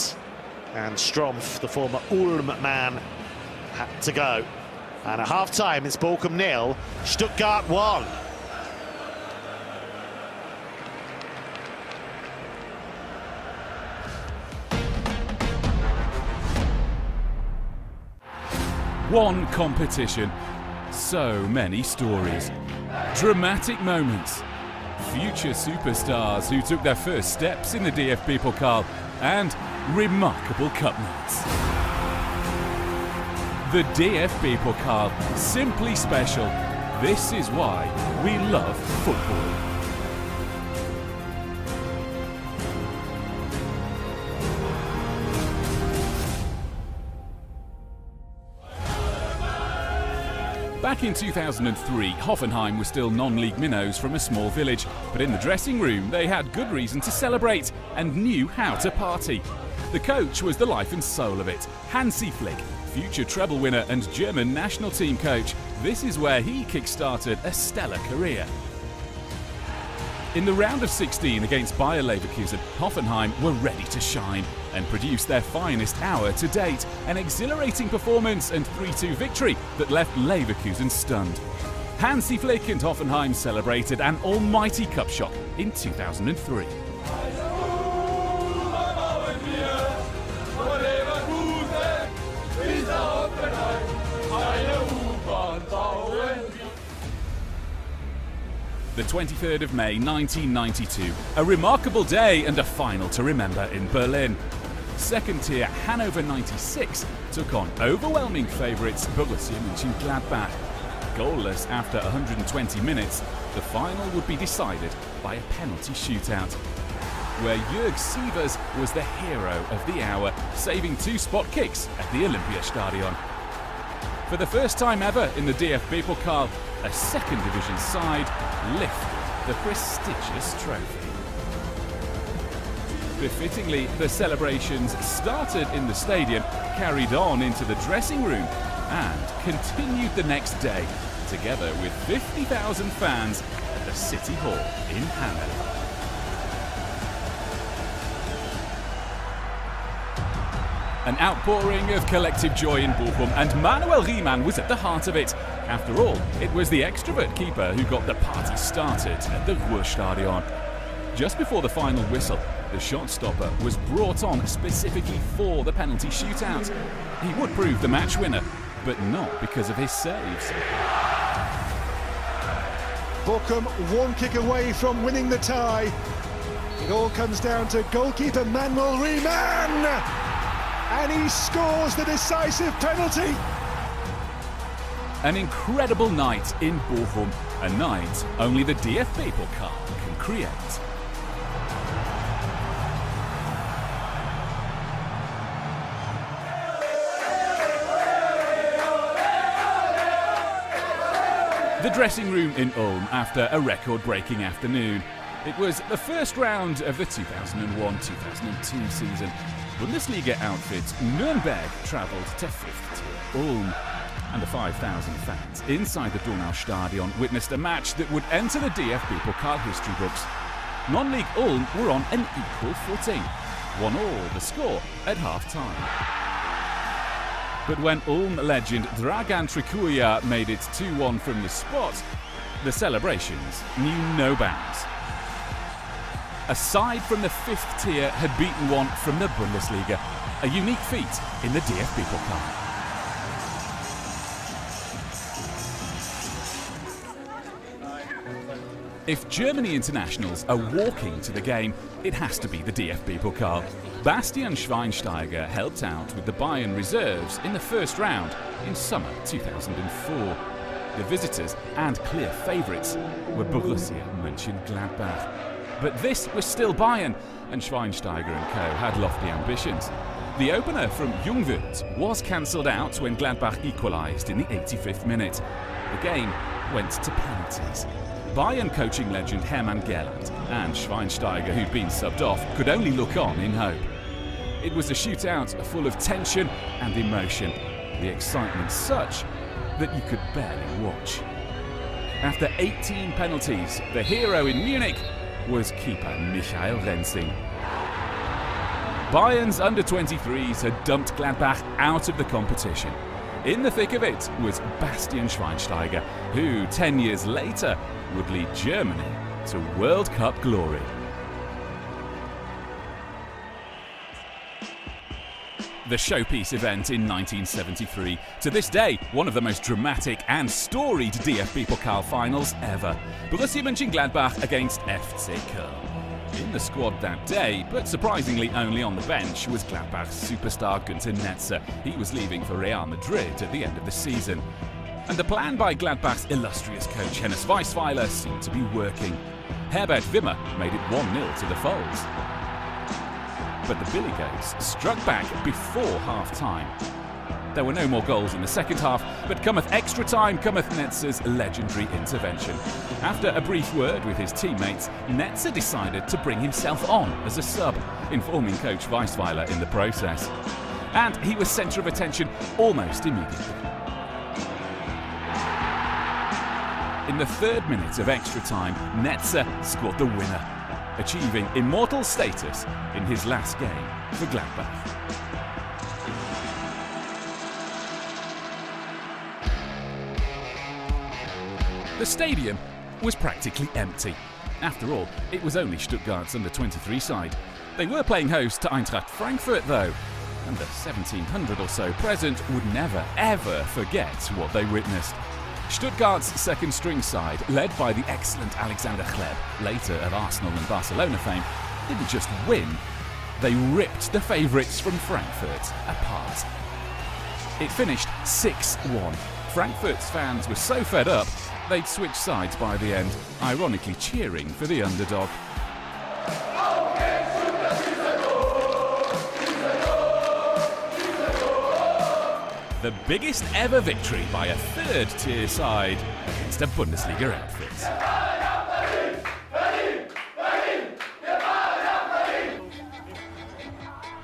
And Strumpf, the former Ulm man, had to go. And at half-time, it's Bochum 0, Stuttgart 1. One competition, so many stories, dramatic moments, future superstars who took their first steps in the DFB-Pokal, and remarkable cup nights. The DFB-Pokal, simply special. This is why we love football. Back in 2003, Hoffenheim were still non-league minnows from a small village, but in the dressing room they had good reason to celebrate and knew how to party. The coach was the life and soul of it, Hansi Flick, future treble winner and German national team coach. This is where he kick-started a stellar career. In the round of 16 against Bayer Leverkusen, Hoffenheim were ready to shine and produce their finest hour to date, an exhilarating performance and 3-2 victory that left Leverkusen stunned. Hansi Flick and Hoffenheim celebrated an almighty cup shock in 2003. The 23rd of May 1992, a remarkable day and a final to remember in Berlin. Second tier Hannover 96 took on overwhelming favourites Borussia Mönchengladbach. Goalless after 120 minutes, the final would be decided by a penalty shootout, where Jörg Sievers was the hero of the hour, saving 2 spot kicks at the Olympiastadion. For the first time ever in the DFB-Pokal, a second division side lifted the prestigious trophy. Befittingly, the celebrations started in the stadium, carried on into the dressing room, and continued the next day, together with 50,000 fans at the City Hall in Hanover. An outpouring of collective joy in Bochum, and Manuel Riemann was at the heart of it. After all, it was the extrovert keeper who got the party started at the Ruhrstadion. Just before the final whistle, the shot stopper was brought on specifically for the penalty shootout. He would prove the match winner, but not because of his saves. Bochum 1 kick away from winning the tie. It all comes down to goalkeeper Manuel Riemann, and he scores the decisive penalty. An incredible night in Bochum, a night only the DFB-Pokal can create. The dressing room in Ulm after a record-breaking afternoon. It was the first round of the 2001-2002 season. Bundesliga outfit Nürnberg travelled to 5th tier Ulm. And the 5,000 fans inside the Donaustadion witnessed a match that would enter the DFB-Pokal history books. Non-League Ulm were on an equal footing. 1-1 the score at half-time. But when Ulm legend Dragan Trikuja made it 2-1 from the spot, the celebrations knew no bounds. A side from the 5th tier had beaten one from the Bundesliga, a unique feat in the DFB-Pokal. If Germany internationals are walking to the game, it has to be the DFB-Pokal. Bastian Schweinsteiger helped out with the Bayern reserves in the first round in summer 2004. The visitors and clear favourites were Borussia Mönchengladbach. But this was still Bayern, and Schweinsteiger and co had lofty ambitions. The opener from Jungwirth was cancelled out when Gladbach equalised in the 85th minute. The game went to penalties. Bayern coaching legend Hermann Gerland and Schweinsteiger, who'd been subbed off, could only look on in hope. It was a shootout full of tension and emotion, the excitement such that you could barely watch. After 18 penalties, the hero in Munich was keeper Michael Rensing. Bayern's under-23s had dumped Gladbach out of the competition. In the thick of it was Bastian Schweinsteiger, who 10 years later would lead Germany to World Cup glory. The showpiece event in 1973, to this day one of the most dramatic and storied DFB-Pokal finals ever. Borussia Mönchengladbach against FC Köln. In the squad that day, but surprisingly only on the bench, was Gladbach's superstar Günter Netzer. He was leaving for Real Madrid at the end of the season. And the plan by Gladbach's illustrious coach Hennes Weisweiler seemed to be working. Herbert Wimmer made it 1-0 to the Folds. But the Billy Goats struck back before half-time. There were no more goals in the second half, but cometh extra time, cometh Netzer's legendary intervention. After a brief word with his teammates, Netzer decided to bring himself on as a sub, informing coach Weisweiler in the process. And he was centre of attention almost immediately. In the 3rd minute of extra time, Netzer scored the winner, achieving immortal status in his last game for Gladbach. The stadium was practically empty. After all, it was only Stuttgart's under-23 side. They were playing host to Eintracht Frankfurt though, and the 1,700 or so present would never ever forget what they witnessed. Stuttgart's second-string side, led by the excellent Alexander Hleb, later of Arsenal and Barcelona fame, didn't just win, they ripped the favourites from Frankfurt apart. It finished 6-1. Frankfurt's fans were so fed up, they'd switch sides by the end, ironically cheering for the underdog. The biggest ever victory by a 3rd-tier side against a Bundesliga outfit.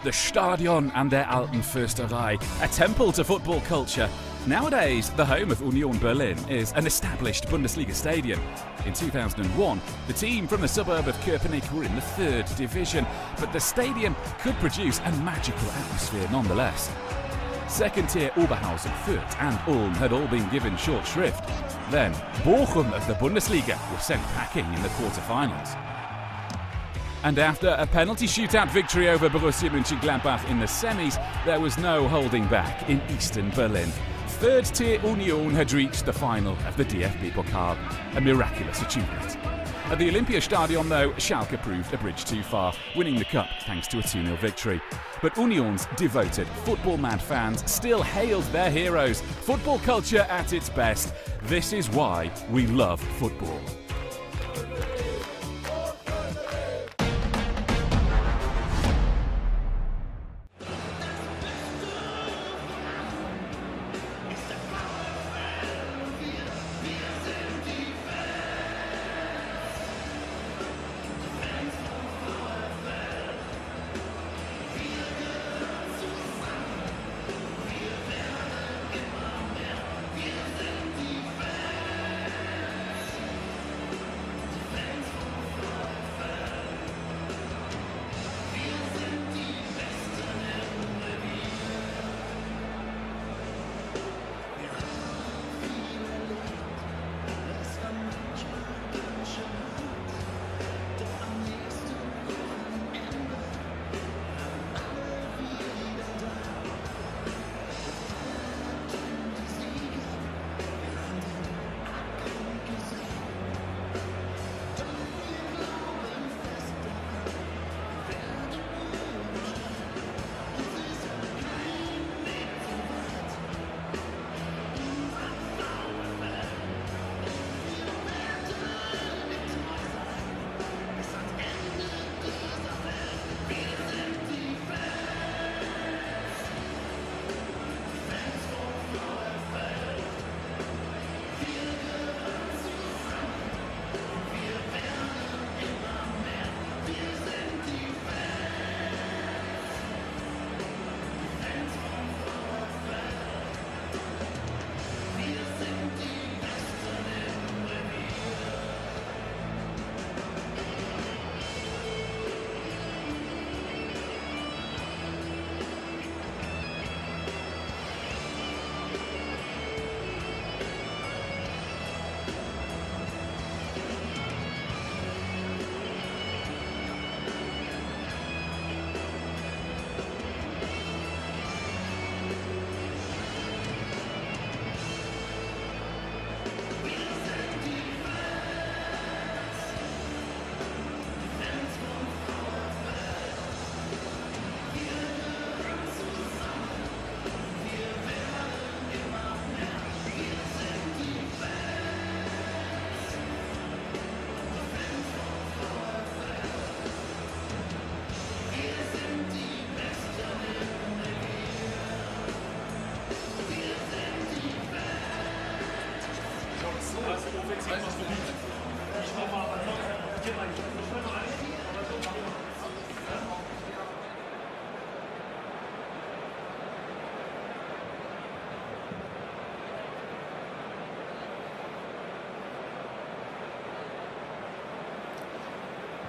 The Stadion an der Alten Fürsterei, a temple to football culture. Nowadays, the home of Union Berlin is an established Bundesliga stadium. In 2001, the team from the suburb of Köpenick were in the 3rd division, but the stadium could produce a magical atmosphere nonetheless. 2nd-tier Oberhausen, Fürth and Ulm had all been given short shrift. Then, Bochum of the Bundesliga were sent packing in the quarterfinals. And after a penalty shootout victory over Borussia Mönchengladbach in the semis, there was no holding back in Eastern Berlin. 3rd-tier Union had reached the final of the DFB-Pokal, a miraculous achievement. At the Olympiastadion, though, Schalke proved a bridge too far, winning the cup thanks to a 2-0 victory. But Union's devoted, football-mad fans still hailed their heroes. Football culture at its best. This is why we love football.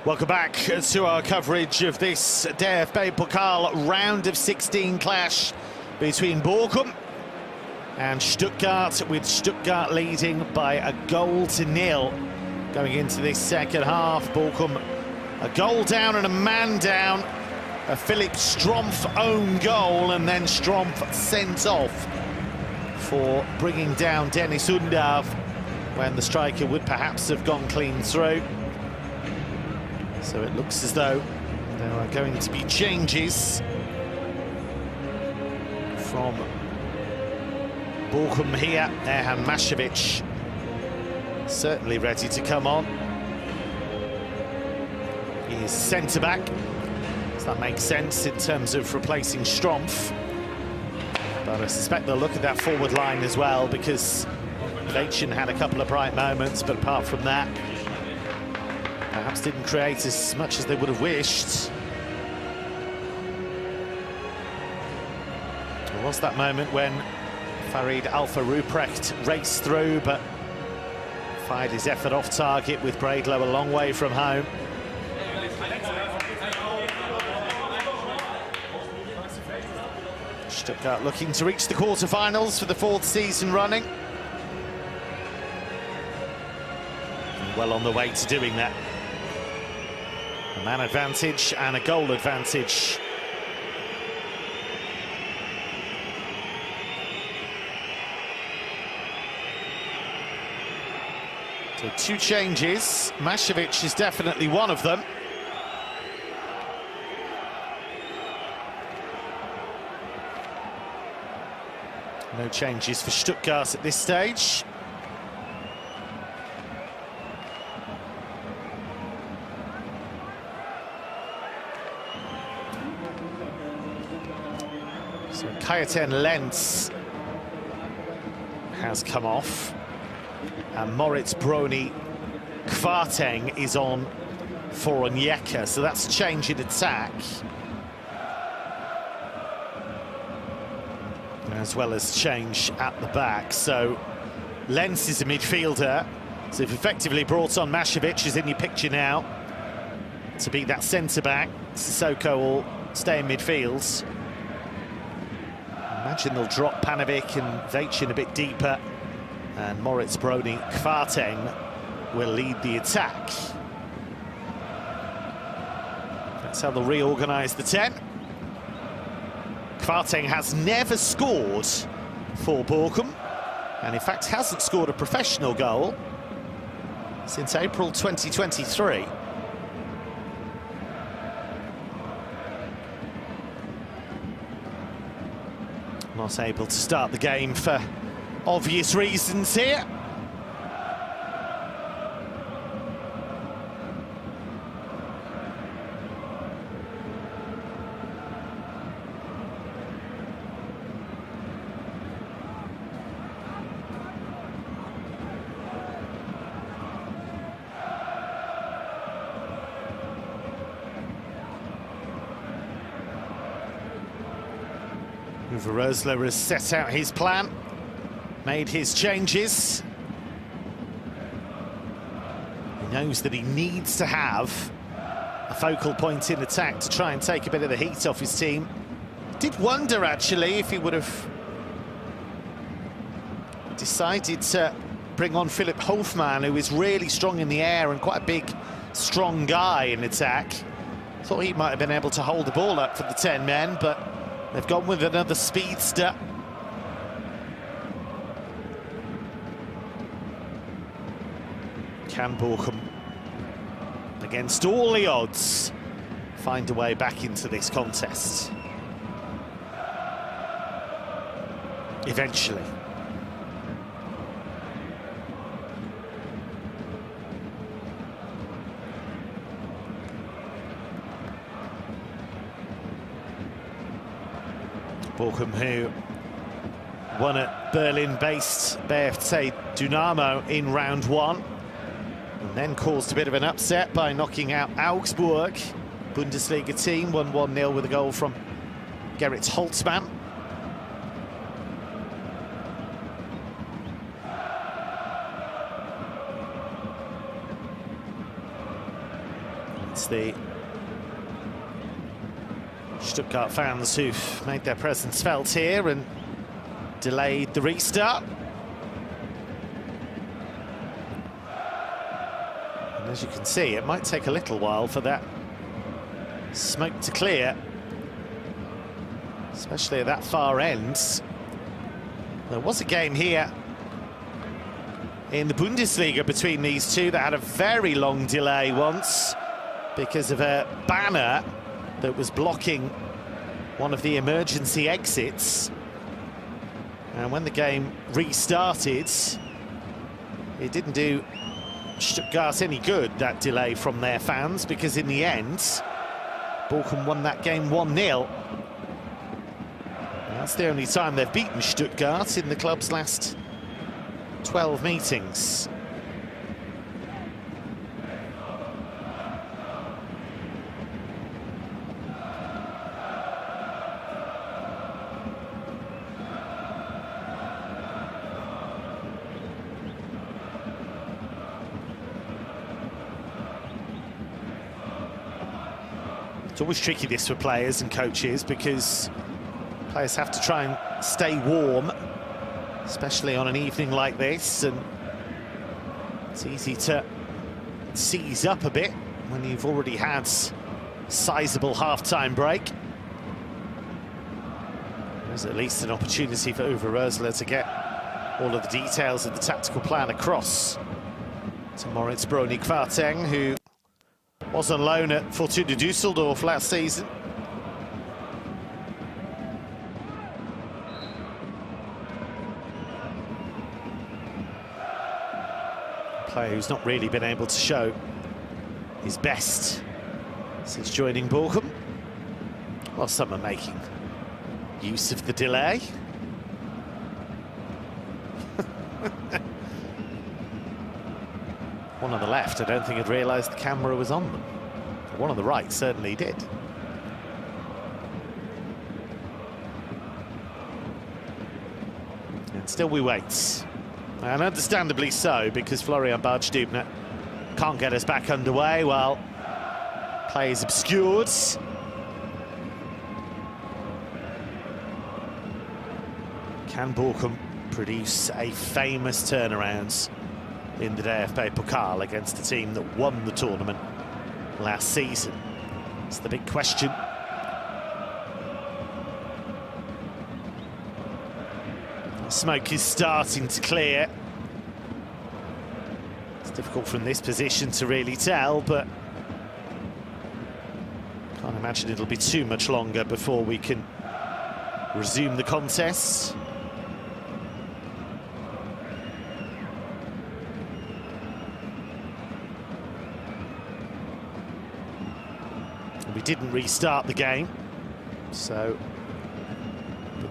Welcome back to our coverage of this DFB-Pokal round of 16 clash between Bochum and Stuttgart, with Stuttgart leading by a goal to nil going into this second half. Bochum a goal down and a man down, a Philipp Strumpf own goal, and then Strumpf sent off for bringing down Dennis Undav when the striker would perhaps have gone clean through. So it looks as though there are going to be changes from Bochum here. Erhan Mashevich certainly ready to come on. He is centre-back, so that makes sense in terms of replacing Strumpf. But I suspect they'll look at that forward line as well, because Veitchen had a couple of bright moments, but apart from that, perhaps didn't create as much as they would have wished. There was that moment when Farid Alpha Ruprecht raced through, but fired his effort off target, with Braidlow a long way from home. Stuttgart looking to reach the quarterfinals for the 4th season running. Well on the way to doing that. A man advantage and a goal advantage. So 2 changes. Mashevich is definitely one of them. No changes for Stuttgart at this stage. So Kajetan Lenz has come off, and Moritz Brony Kvarteng is on for Onyeka, so that's a change in attack, as well as change at the back. So Lenz is a midfielder, so they've effectively brought on Mashevich, who's in your picture now, to be that centre-back. Sissoko will stay in midfield. I imagine they'll drop Panovic and Veitchen a bit deeper, and Moritz Brony Kvarteng will lead the attack. That's how they'll reorganise the 10. Kvarteng has never scored for Bochum, and in fact hasn't scored a professional goal since April 2023. Not able to start the game for obvious reasons here. Uwe Rösler has set out his plan, made his changes. He knows that he needs to have a focal point in attack to try and take a bit of the heat off his team. Did wonder, actually, if he would have decided to bring on Philipp Hofmann, who is really strong in the air and quite a big, strong guy in attack. Thought he might have been able to hold the ball up for the 10 men, but they've gone with another speedster. Can Bochum, against all the odds, find a way back into this contest? Eventually. Bochum, who won at Berlin-based BFC Dynamo in round 1, and then caused a bit of an upset by knocking out Augsburg, Bundesliga team, won 1-0 with a goal from Gerrit Holtzmann. It's the Stuttgart fans who've made their presence felt here and delayed the restart. And as you can see, it might take a little while for that smoke to clear, especially at that far end. There was a game here in the Bundesliga between these two that had a very long delay once because of a banner that was blocking one of the emergency exits. And when the game restarted, it didn't do Stuttgart any good, that delay from their fans, because in the end, Bochum won that game 1-0. That's the only time they've beaten Stuttgart in the club's last 12 meetings. It's always tricky this for players and coaches, because players have to try and stay warm, especially on an evening like this, and it's easy to seize up a bit when you've already had sizable half-time break. There's at least an opportunity for Uwe Rösler to get all of the details of the tactical plan across to Moritz Brony-Kwarteng, who was on loan at Fortuna Düsseldorf last season. A player who's not really been able to show his best since joining Bochum. Well, some are making use of the delay. One on the left, I don't think had realised the camera was on them. One on the right certainly did. And still we wait. And understandably so, because Florian Bartstuebner can't get us back underway while play is obscured. Can Bochum produce a famous turnaround in the DFB-Pokal against a team that won the tournament last season? It's the big question. Smoke is starting to clear. It's difficult from this position to really tell, but can't imagine it'll be too much longer before we can resume the contest. We didn't restart the game, so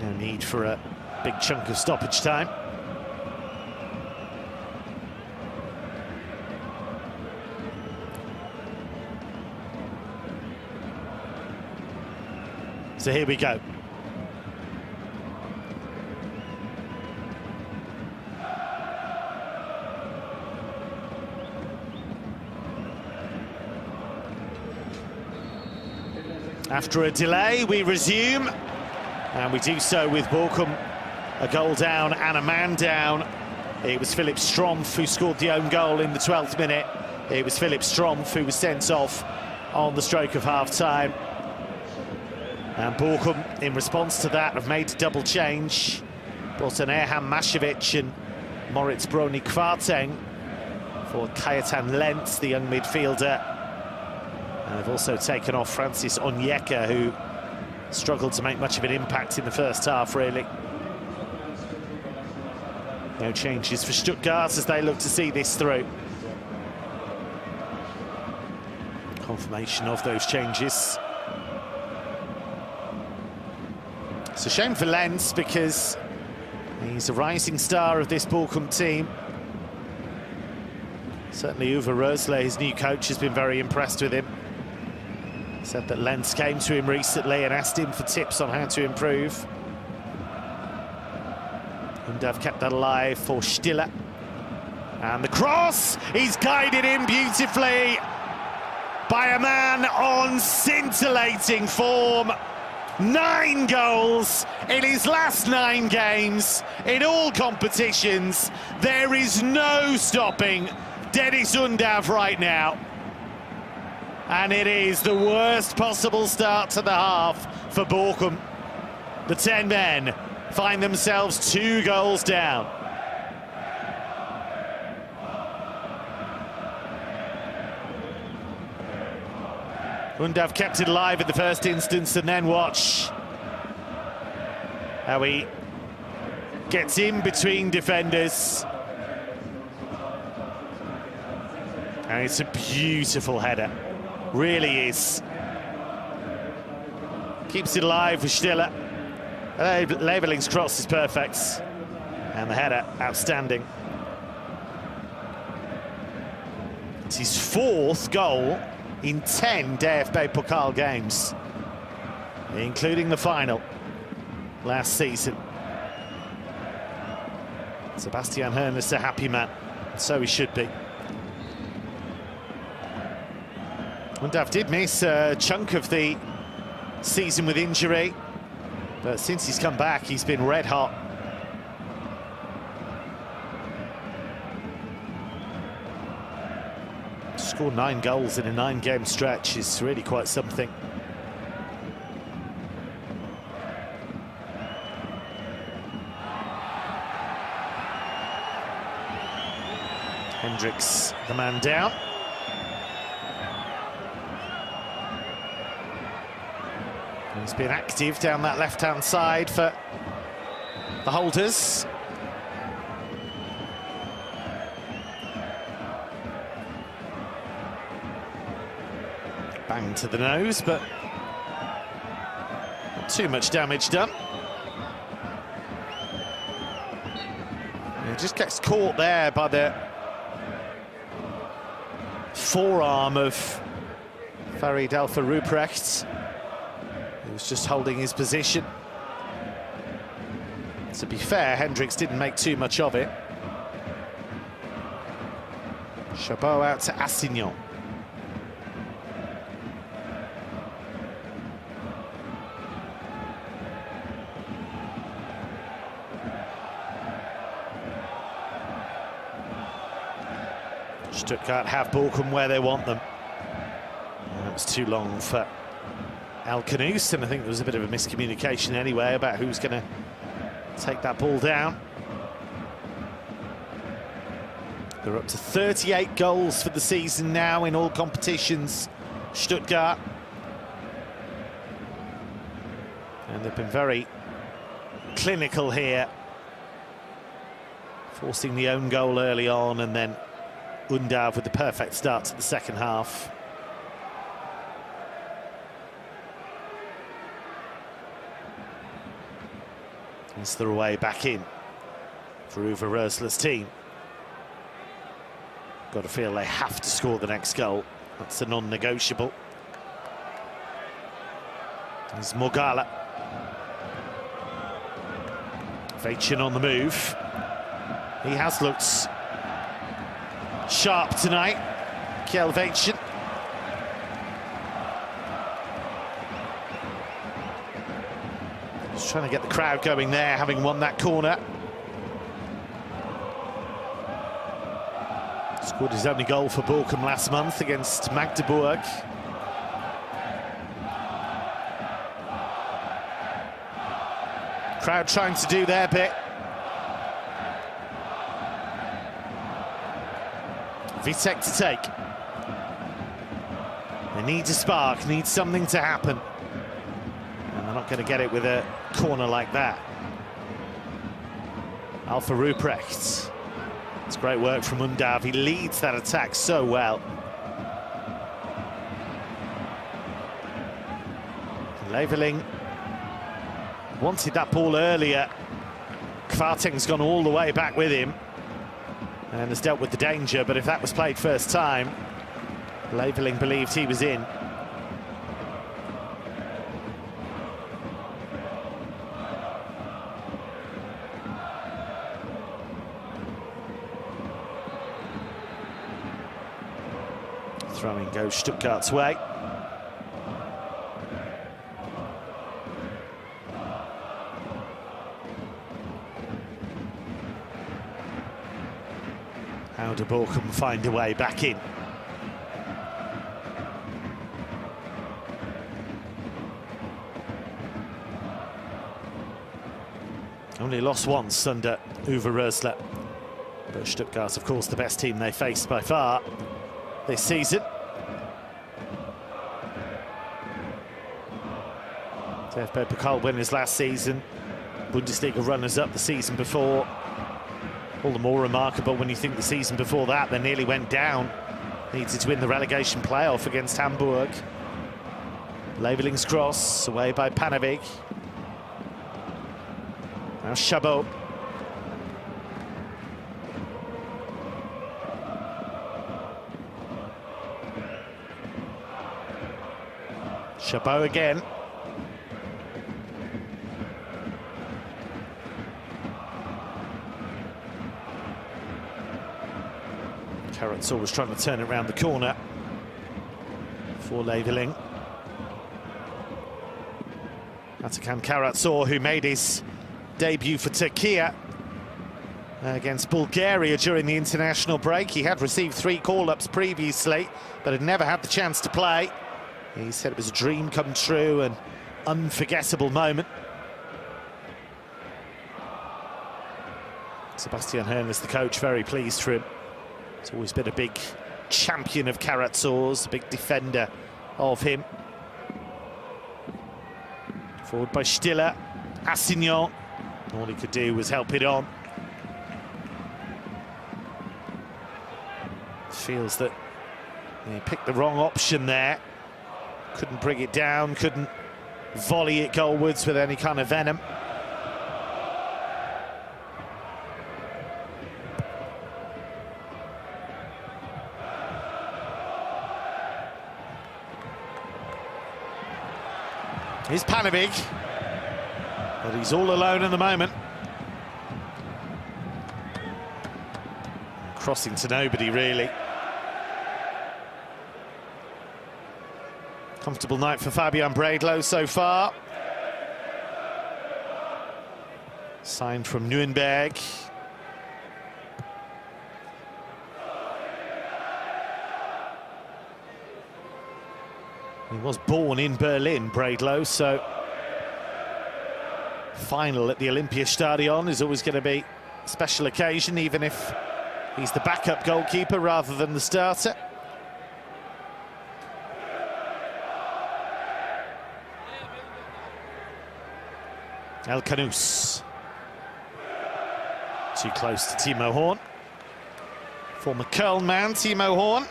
no need for a big chunk of stoppage time. So here we go. After a delay, we resume, and we do so with Bochum a goal down and a man down. It was Philipp Strumpf who scored the own goal in the 12th minute. It was Philipp Strumpf who was sent off on the stroke of half-time. And Bochum, in response to that, have made a double change. Brought in Erhan Mašević and Moritz Brony-Kwarteng for Kajetan Lentz, the young midfielder. And they've also taken off Francis Onyeka, who struggled to make much of an impact in the first half, really. No changes for Stuttgart as they look to see this through. Confirmation of those changes. It's a shame for Lentz, because He's a rising star of this Bochum team. Certainly Uwe Rösler, his new coach, has been very impressed with him. Said that Lenz came to him recently and asked him for tips on how to improve. Undav kept that alive for Stiller. And the cross, he's guided in beautifully by a man on scintillating form. 9 goals in his last 9 games in all competitions. There is no stopping Dennis Undav right now. And it is the worst possible start to the half for Bochum. The 10 men find themselves 2 goals down. Undav kept it alive in the first instance, and then watch how he gets in between defenders. And it's a beautiful header, really is. Keeps it alive for Stiller. Leveling's cross is perfect, and the header outstanding. It's his 4th goal in 10 DFB-Pokal games, including the final last season. Sebastian Hoeneß a happy man, so he should be. Undav did miss a chunk of the season with injury, but since he's come back, he's been red hot. Scored 9 goals in a 9-game stretch is really quite something. Hendricks, the man down. He's been active down that left-hand side for the holders. Bang to the nose, but not too much damage done. He just gets caught there by the forearm of Farid Alpha Ruprecht. He was just holding his position. To be fair, Hendricks didn't make too much of it. Chabot out to Assignon. Stuttgart have Bochum where they want them. That was too long for Al-Khanous, and I think there was a bit of a miscommunication anyway about who's going to take that ball down. They're up to 38 goals for the season now in all competitions, Stuttgart. And they've been very clinical here, forcing the own goal early on, and then Undav with the perfect start to the second half. It's their way back in for Uwe Rösler's team. Got to feel they have to score the next goal. That's a non-negotiable. There's Mogala. Vachin on the move. He has looked sharp tonight, Kjell Vachin. Just trying to get the crowd going there, having won that corner. Scored his only goal for Bochum last month against Magdeburg. Crowd trying to do their bit. Vitek to take. They need a spark, need something to happen. And they're not going to get it with a corner like that. Alpha Ruprecht. It's great work from Undav. He leads that attack so well. Leveling wanted that ball earlier. Kvarting's gone all the way back with him and has dealt with the danger, but if that was played first time, Leveling believed he was in. Throwing goes Stuttgart's way. How do Bochum find a way back in? Only lost once under Uwe Rösler. But Stuttgart, of course, the best team they faced by far this season. DFB-Pokal winners last season, Bundesliga runners-up the season before. All the more remarkable when you think the season before that they nearly went down. Needed to win the relegation playoff against Hamburg. Leveling's cross, away by Panovic. Now Chabot. Chabot again. Karatsor was trying to turn it around the corner for Leveling. Atakan Karatsor, who made his debut for Turkey against Bulgaria during the international break. He had received 3 call-ups previously, but had never had the chance to play. He said it was a dream come true, an unforgettable moment. Sebastian Hoeneß, the coach, very pleased for him. He's always been a big champion of Karatsor's, a big defender of him. Forward by Stiller, Assignon. All he could do was help it on. Feels that he picked the wrong option there. Couldn't bring it down, couldn't volley it goalwards with any kind of venom. Here's Panovic, but he's all alone at the moment. Crossing to nobody, really. Comfortable night for Fabian Bredlow so far. Signed from Nuremberg. He was born in Berlin, Bredlow, so final at the Olympiastadion is always going to be a special occasion, even if he's the backup goalkeeper rather than the starter. El Canus. Too close to Timo Horn. Former Köln man, Timo Horn.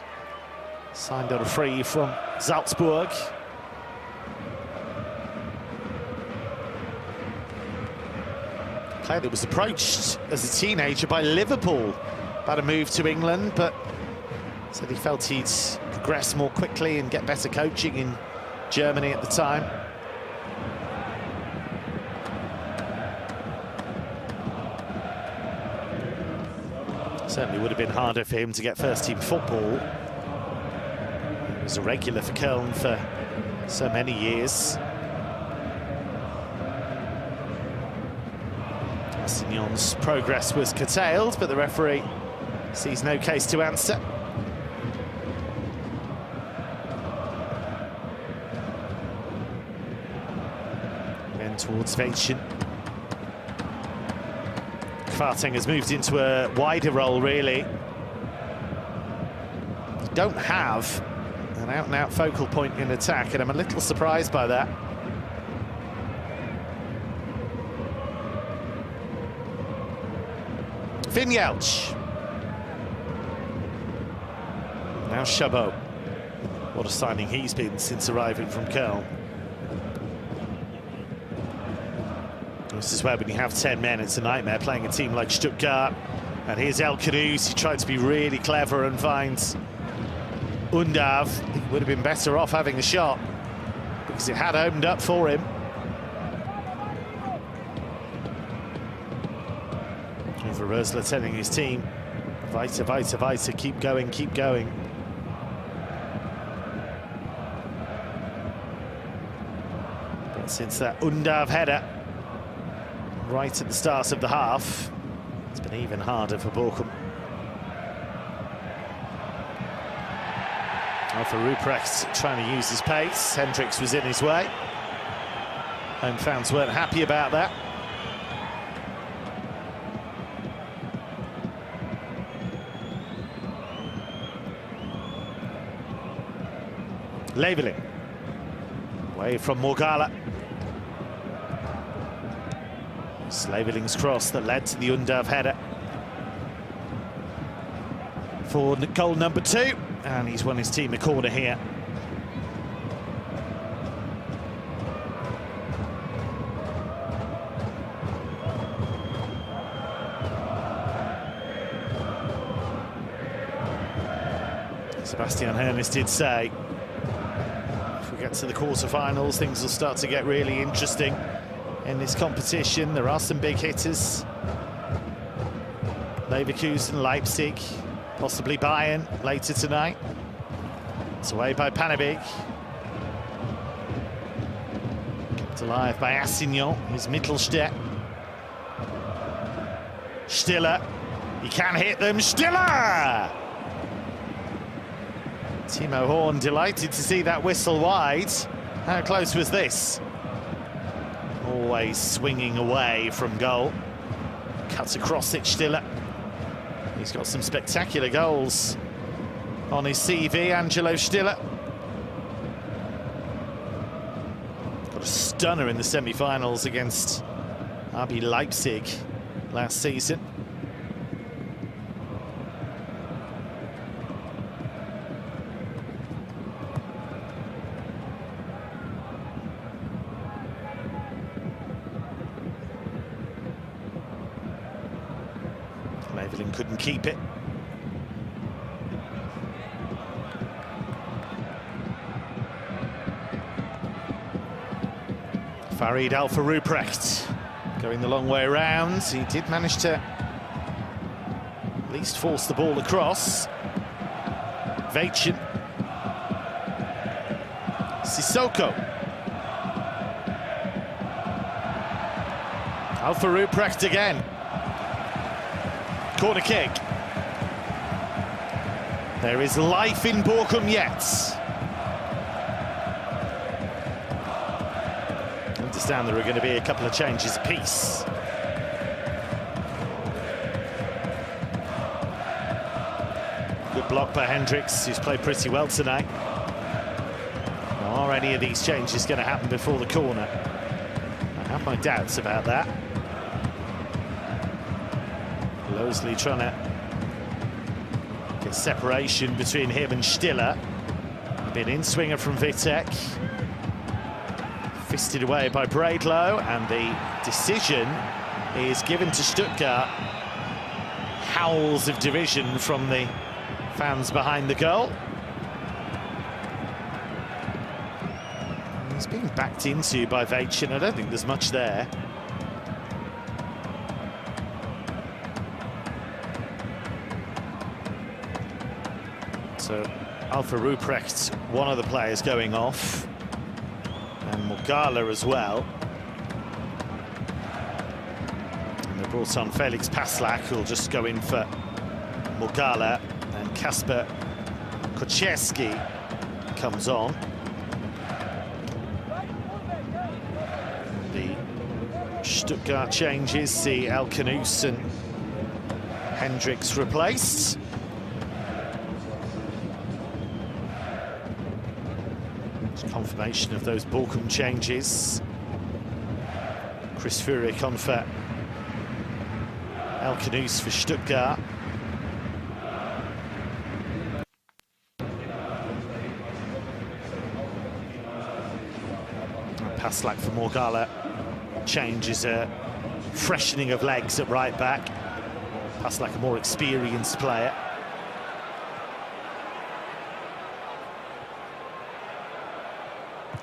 Signed on a free from Salzburg. Player that was approached as a teenager by Liverpool about a move to England, but said he felt he'd progress more quickly and get better coaching in Germany at the time. Certainly would have been harder for him to get first-team football. He was a regular for Köln for so many years. Assignon's progress was curtailed, but the referee sees no case to answer. Then towards Wäldchen. Kvarting has moved into a wider role, really. You don't have an out-and-out focal point in attack, and I'm a little surprised by that. Vinjelch. Now Chabot. What a signing he's been since arriving from Köln. This is where when you have 10 men, it's a nightmare playing a team like Stuttgart. And here's El Khanous. He tried to be really clever and finds Undav. He would have been better off having a shot because it had opened up for him. Over Rösler telling his team, Weiter, keep going, keep going. But since that Undav header right at the start of the half, it's been even harder for Bochum. For Ruprecht trying to use his pace. Hendricks was in his way. Home fans weren't happy about that. Leveling. Away from Morgala. It's Leveling's cross that led to the Undav header. For goal number 2. And he's won his team a corner here. Sebastian Hoeneß did say, if we get to the quarterfinals, things will start to get really interesting in this competition. There are some big hitters. Leverkusen, Leipzig, possibly Bayern later tonight. It's away by Pannebeek. Kept alive by Assignon. Here's Mittelstädt. Stiller. He can hit them. Stiller! Timo Horn delighted to see that whistle wide. How close was this? Always swinging away from goal. Cuts across it, Stiller. He's got some spectacular goals on his CV, Angelo Stiller. Got a stunner in the semi-finals against RB Leipzig last season. Leveling couldn't keep it. Farid Alpha Ruprecht going the long way around. He did manage to at least force the ball across. Veitchen. Sissoko. Alpha Ruprecht again. Corner kick. There is life in Bochum yet. I understand there are going to be a couple of changes apiece. Good block by Hendricks, who's played pretty well tonight. Are any of these changes going to happen before the corner? I have my doubts about that. Losley trying to get separation between him and Stiller. A bit in-swinger from Vitek. Fisted away by Braidlow, and the decision is given to Stuttgart. Howls of derision from the fans behind the goal. He's being backed into by Veitchen. I don't think there's much there. So Alpha Ruprecht, one of the players going off, and Morgala as well. And they brought on Felix Paslak, who'll just go in for Morgala, and Kasper Koczewski comes on. The Stuttgart changes see El Khanous and Hendricks replaced. Confirmation of those Bochum changes. Chris Furyk on for El Khanous for Stuttgart. Paslak for Morgala changes freshening of legs at right back. That's like a more experienced player.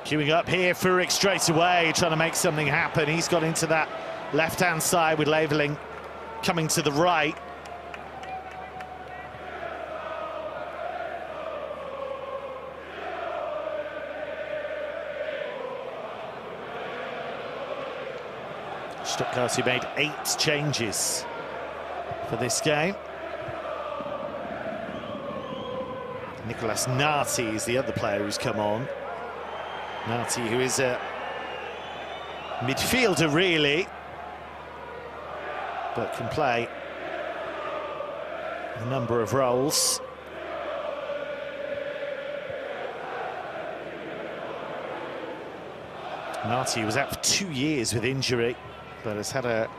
Queuing up here, Furyk straight away, trying to make something happen. He's got into that left-hand side with Leveling coming to the right. Stuttgart, who made 8 changes for this game. Nicolas Nati is the other player who's come on. Nati, who is a midfielder, really, but can play a number of roles. Nati was out for 2 years with injury, but has had a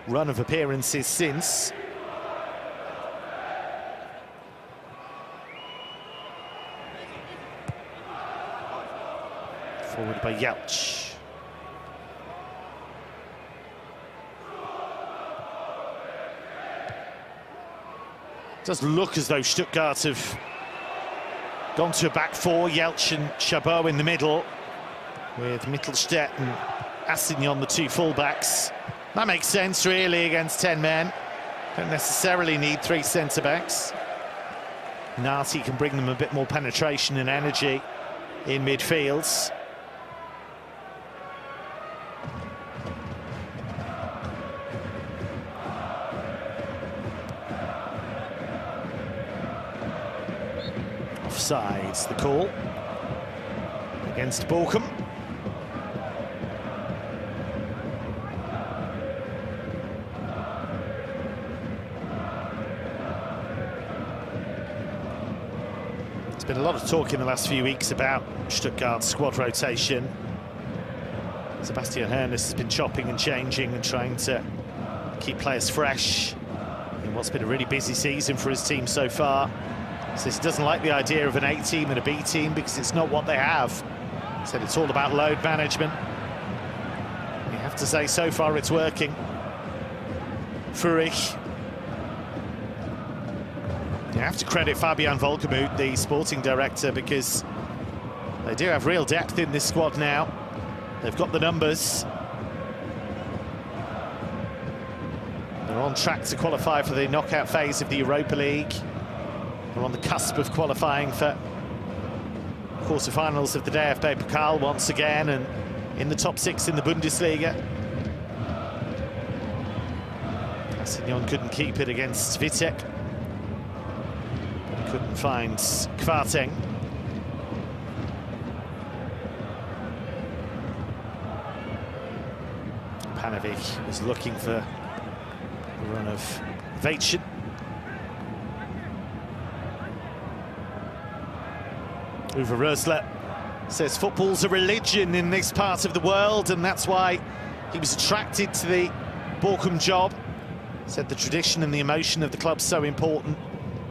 run of appearances since. Forward by Yelch. Does look as though Stuttgart have gone to a back four. Yelch and Chabot in the middle, with Mittelstädt and Assignon the 2 fullbacks. That makes sense, really, against 10 men. Don't necessarily need 3 centre-backs. Nati can bring them a bit more penetration and energy in midfields. Offsides, the call against Bochum. There's been a lot of talk in the last few weeks about Stuttgart's squad rotation. Sebastian Hoeneß has been chopping and changing and trying to keep players fresh in what's been a really busy season for his team so far. Says he doesn't like the idea of an A team and a B team because it's not what they have. He said it's all about load management. You have to say, so far it's working. Furyk. You have to credit Fabian Volkermuth, the sporting director, because they do have real depth in this squad now. They've got the numbers. They're on track to qualify for the knockout phase of the Europa League. They're on the cusp of qualifying for quarterfinals of the DFB-Pokal once again, and in the top 6 in the Bundesliga. Assignon couldn't keep it against Vitek. But he couldn't find Kvarteng. Panovic was looking for the run of Veitchen. Uwe Rösler says football's a religion in this part of the world, and that's why he was attracted to the Bochum job. Said the tradition and the emotion of the club's so important.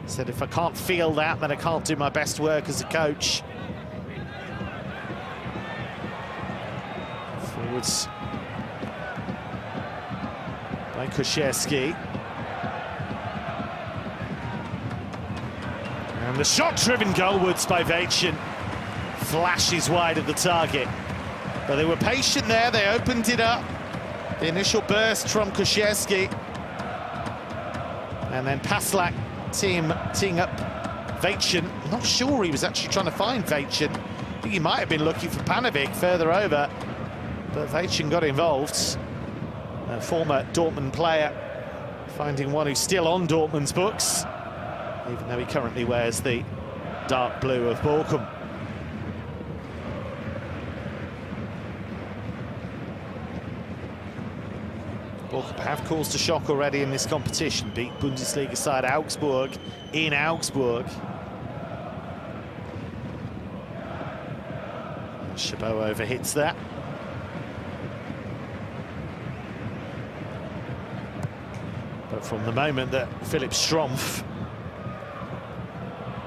Said if I can't feel that, then I can't do my best work as a coach. Forwards by Kuszewski. And the shot-driven goalwards by Veitchen flashes wide of the target. But they were patient there, they opened it up. The initial burst from Kuszewski. And then Paslak teeing up Veitchen. I'm not sure he was actually trying to find Veitchen. I think he might have been looking for Panovic further over. But Veitchen got involved. A former Dortmund player, finding one who's still on Dortmund's books, even though he currently wears the dark blue of Bochum. Bochum have caused a shock already in this competition. Beat Bundesliga side Augsburg in Augsburg. Chabot overhits that. But from the moment that Philipp Strumpf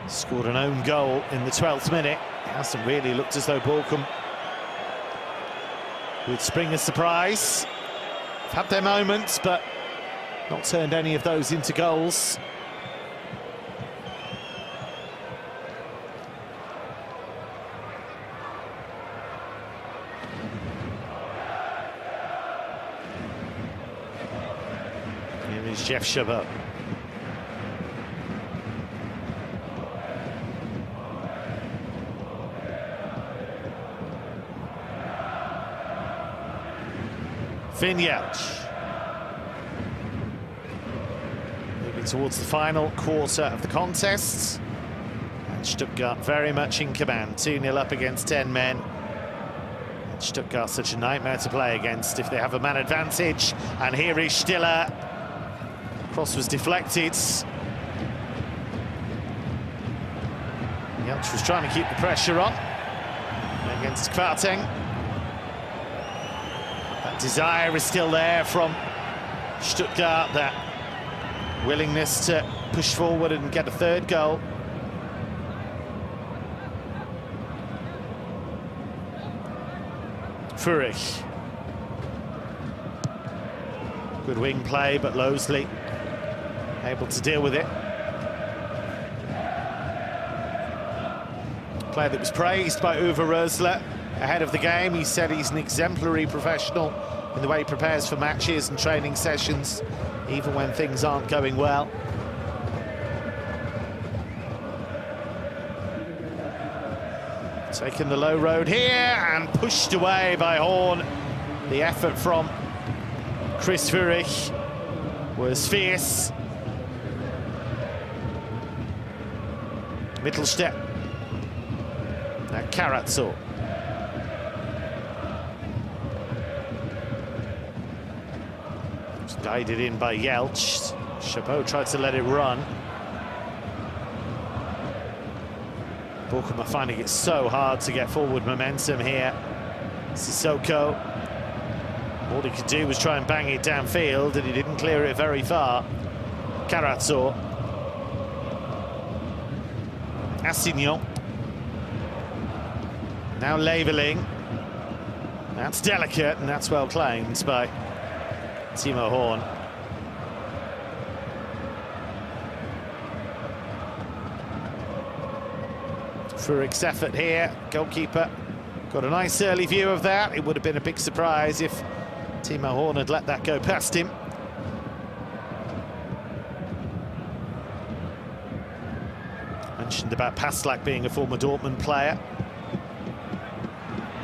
scored an own goal in the 12th minute, it hasn't really looked as though Bochum would spring a surprise. had their moments, but not turned any of those into goals. Here is Jeff Chabot. Vinyac. Moving towards the final quarter of the contest. And Stuttgart very much in command. 2-0 up against 10 men. And Stuttgart such a nightmare to play against if they have a man advantage. And here is Stiller. Cross was deflected. Jeltsch was trying to keep the pressure on against Kwarteng. That desire is still there from Stuttgart, that willingness to push forward and get a third goal. Furich. Good wing play, but Losley able to deal with it. Player that was praised by Uwe Rösler ahead of the game. He said he's an exemplary professional in the way he prepares for matches and training sessions, even when things aren't going well. Taking the low road here and pushed away by Horn. The effort from Chris Furich was fierce. Mittelstädt. Now Karatso. Guided in by Jeltsch. Chabot tried to let it run. Bochum are finding it so hard to get forward momentum here. Sissoko. All he could do was try and bang it downfield, and he didn't clear it very far. Karatso. Assignon. Now Leveling. That's delicate, and that's well claimed by Timo Horn. Furich's effort here, goalkeeper got a nice early view of that. It would have been a big surprise if Timo Horn had let that go past him. Mentioned about Passlack being a former Dortmund player.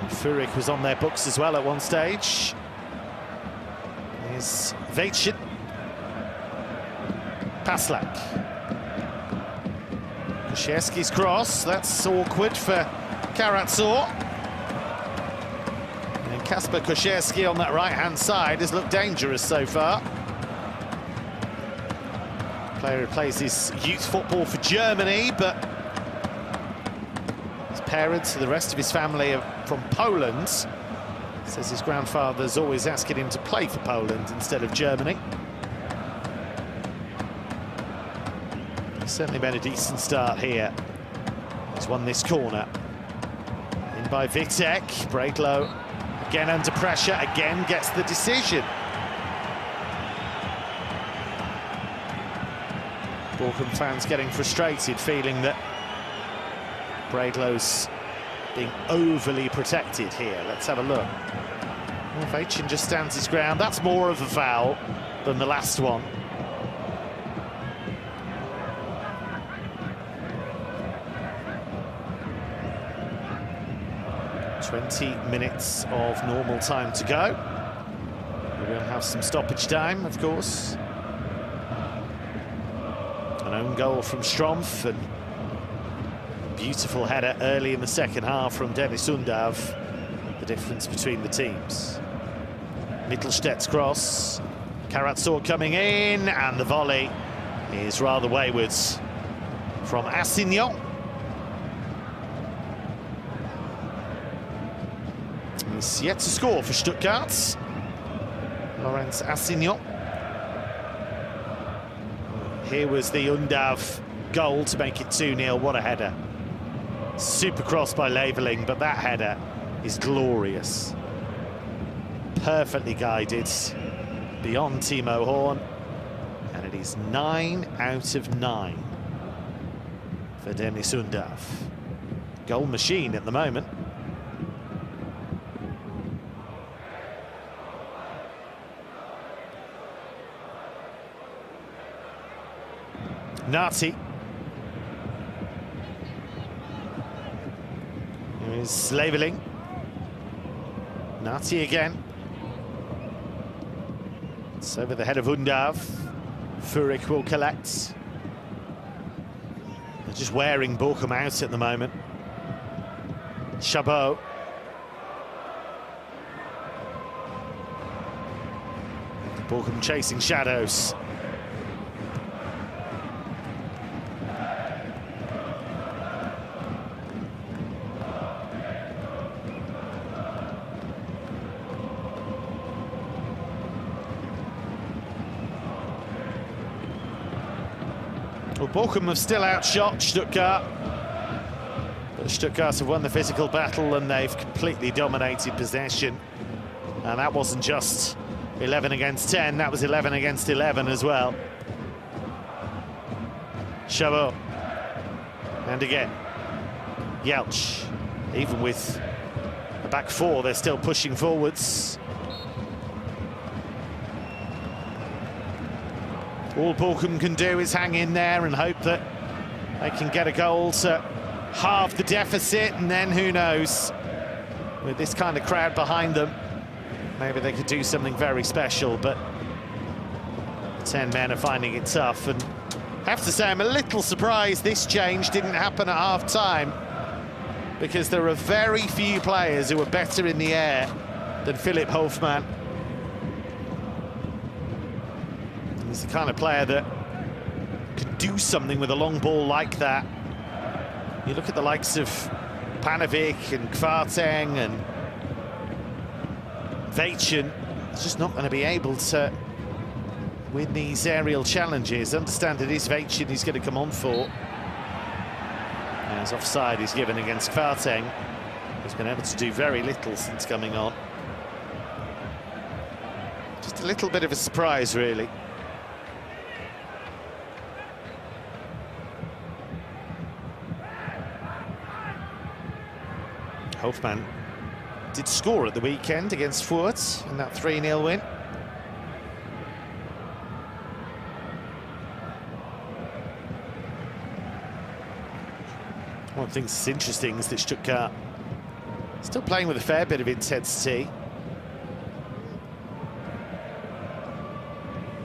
And Furich was on their books as well at one stage. Here's Veitchen. Passlack. Kuszewski's cross, that's awkward for Karatso. And Kasper Kuszewski on that right-hand side has looked dangerous so far. Player who plays his youth football for Germany, but his parents and the rest of his family are from Poland. Says his grandfather's always asking him to play for Poland instead of Germany. He's certainly made a decent start here. He's won this corner. In by Vitek. Bredlow again under pressure, again gets the decision. Bochum fans getting frustrated, feeling that Bredlow's being overly protected here. Let's have a look. Well, Veitchen just stands his ground. That's more of a foul than the last one. "20 minutes of normal time to go. We will have some stoppage time, of course. An own goal from Strumpf, and beautiful header early in the second half from Dennis Undav. The difference between the teams. Mittelstedt's cross. Karatso coming in, and the volley is rather wayward from Assignon. He's yet to score for Stuttgart. Lorenz Assignon. Here was the Undav goal to make it 2-0. What a header. Super cross by Leveling, but that header is glorious. Perfectly guided. beyond Timo Horn, and it is 9 out of 9 for Dennis Undav. Goal machine at the moment. Nati. Here is Slaveling. Nati again. It's over the head of Undav. Furyk will collect. They're just wearing Bochum out at the moment. Chabot. Bochum chasing shadows. Well, Bochum have still outshot Stuttgart, but Stuttgart have won the physical battle and they've completely dominated possession. And that wasn't just 11 against 10, that was 11 against 11 as well. Chabot. And again, Jeltsch. Even with a back four, they're still pushing forwards. All Bochum can do is hang in there and hope that they can get a goal to halve the deficit, and then who knows, with this kind of crowd behind them, maybe they could do something very special, but 10 men are finding it tough. And I have to say, I'm a little surprised this change didn't happen at half-time, because there are very few players who are better in the air than Philipp Hofmann. He's the kind of player that could do something with a long ball like that. You look at the likes of Panovic and Kvarteng and Veitchen, he's just not going to be able to win these aerial challenges. Understand it is Veitchen he's going to come on for. As offside is given against Kvarteng, who's been able to do very little since coming on. Just a little bit of a surprise, really. Hofmann did score at the weekend against Fürth in that 3-0 win. One of the things that's interesting is that Stuttgart still playing with a fair bit of intensity,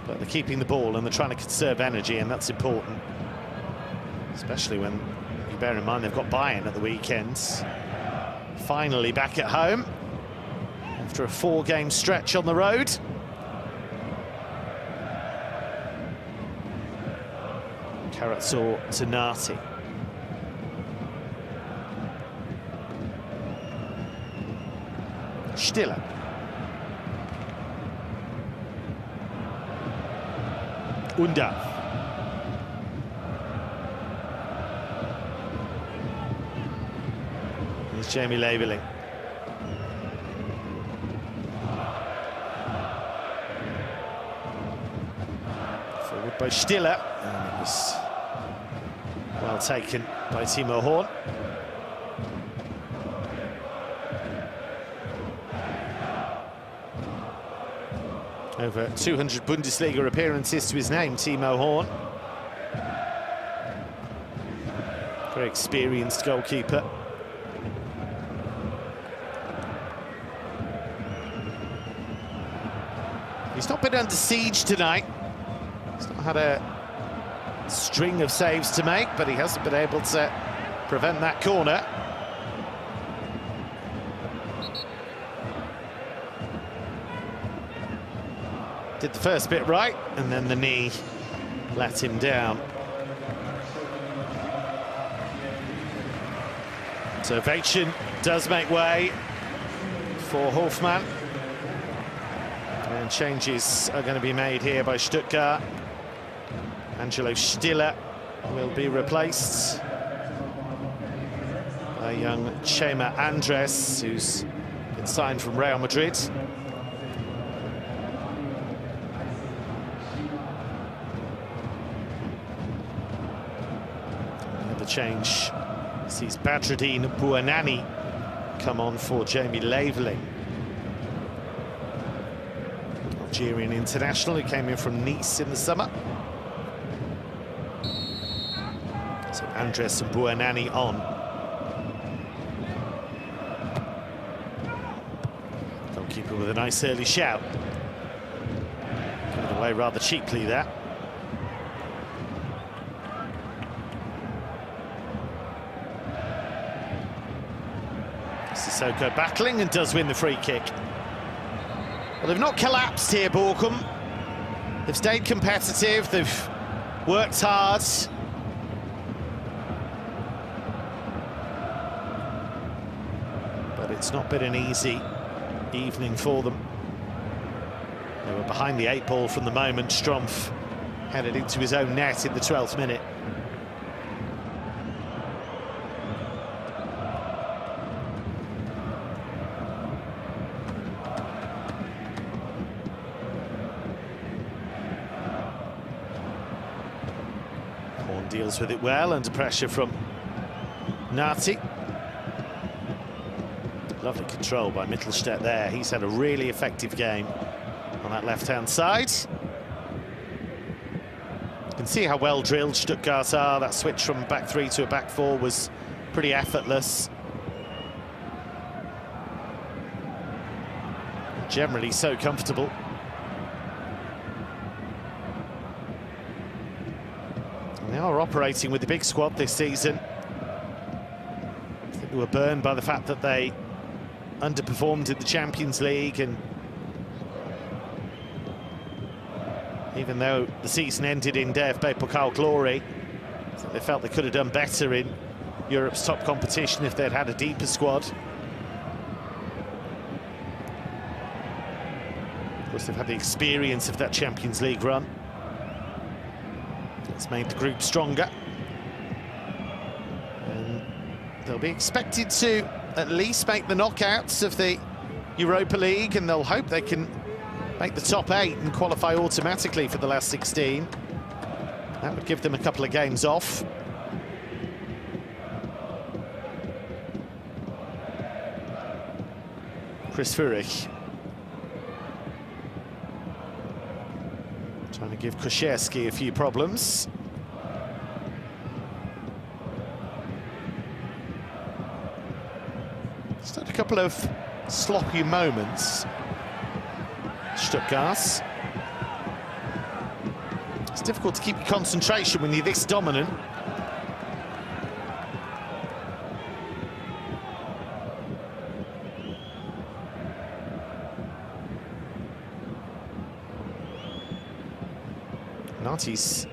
but they're keeping the ball and they're trying to conserve energy, and that's important, especially when you bear in mind they've got Bayern at the weekends. Finally back at home after a 4-game stretch on the road. Karatsor to Nati. Stiller. Undav. Here's Jamie Labeling. Forward by Stiller. And it was well taken by Timo Horn. Over 200 Bundesliga appearances to his name, Timo Horn. Very experienced goalkeeper. He's not been under siege tonight. He's not had a string of saves to make, but he hasn't been able to prevent that corner. Did the first bit right, and then the knee let him down. So Veitchen does make way for Hofmann. And changes are going to be made here by Stuttgart. Angelo Stiller will be replaced by young Chema Andres, who's been signed from Real Madrid. the change sees Badruddin Bouanani come on for Jamie Laveling. Algerian international who came in from Nice in the summer. So Andres and Bouanani on. Goalkeeper with a nice early shout. Given away rather cheaply there. Sissoko battling and does win the free kick. Well, they've not collapsed here, Bochum. They've stayed competitive, they've worked hard. But it's not been an easy evening for them. They were behind the 8 ball from the moment Strumpf headed into his own net in the 12th minute. Deals with it well, under pressure from Nati. Lovely control by Mittelstadt there. He's had a really effective game on that left-hand side. You can see how well drilled Stuttgart are. That switch from back 3 to a back 4 was pretty effortless. Generally so comfortable. They are operating with the big squad this season. I think they were burned by the fact that they underperformed in the Champions League, and even though the season ended in DFB-Pokal glory, they felt they could have done better in Europe's top competition if they'd had a deeper squad. Of course, they've had the experience of that Champions League run. It's made the group stronger, and they'll be expected to at least make the knockouts of the Europa League, and they'll hope they can make the top 8 and qualify automatically for the last 16. That would give them a couple of games off. Chris Führich trying to give Krzyzewski a few problems. Just had a couple of sloppy moments. Stuttgart. It's difficult to keep your concentration when you're this dominant. Nati's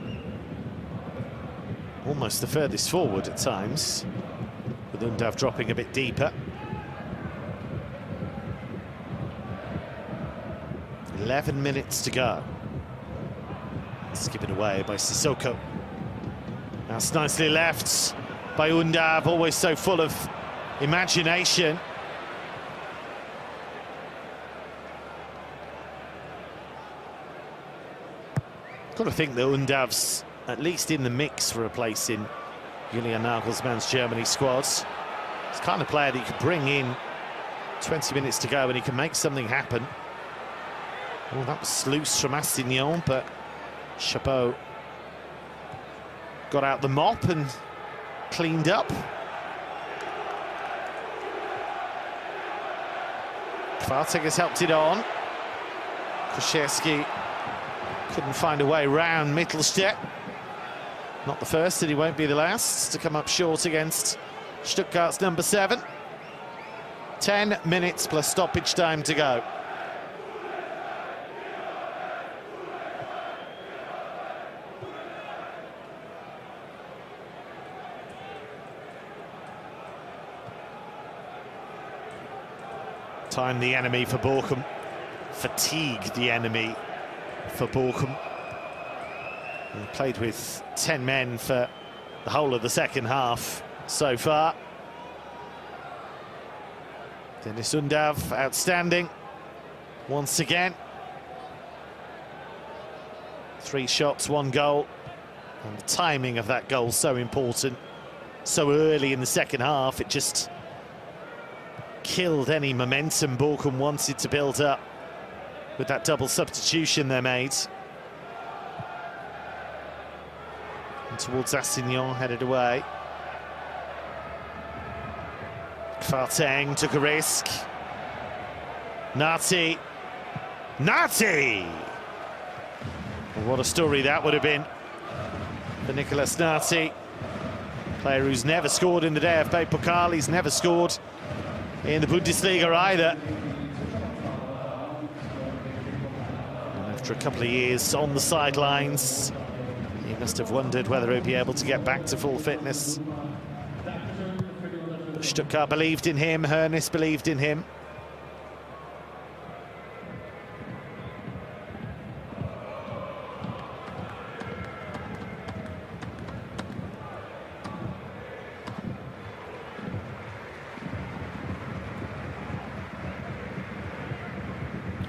almost the furthest forward at times, with Undav dropping a bit deeper. 11 minutes to go. Skip it away by Sissoko. That's nicely left by Undav, always so full of imagination. Got to think that Undav's at least in the mix for a place in Julian Nagelsmann's Germany squad. He's the kind of player that you could bring in 20 minutes to go and he can make something happen. Oh, that was Sluice from Astignon, but Chabot got out the mop and cleaned up. Kvartek has helped it on. Krzyzewski couldn't find a way round Mittelstadt. Not the first, and he won't be the last to come up short against Stuttgart's number 7. 10 minutes plus stoppage time to go. Time the enemy for Bochum. Fatigue the enemy for Bochum. He played with 10 men for the whole of the second half so far. Dennis Undav, outstanding once again. 3 shots, 1 goal, and the timing of that goal so important. so early in the second half, it just killed any momentum Bochum wanted to build up with that double substitution they made. And towards Assignon, headed away. Kwarteng took a risk. Nati! Well, what a story that would have been for Nicolas Nati. Player who's never scored in the DFB-Pokal, he's never scored in the Bundesliga either. And after a couple of years on the sidelines, he must have wondered whether he'd be able to get back to full fitness. But Stuttgart believed in him, Hoeneß believed in him.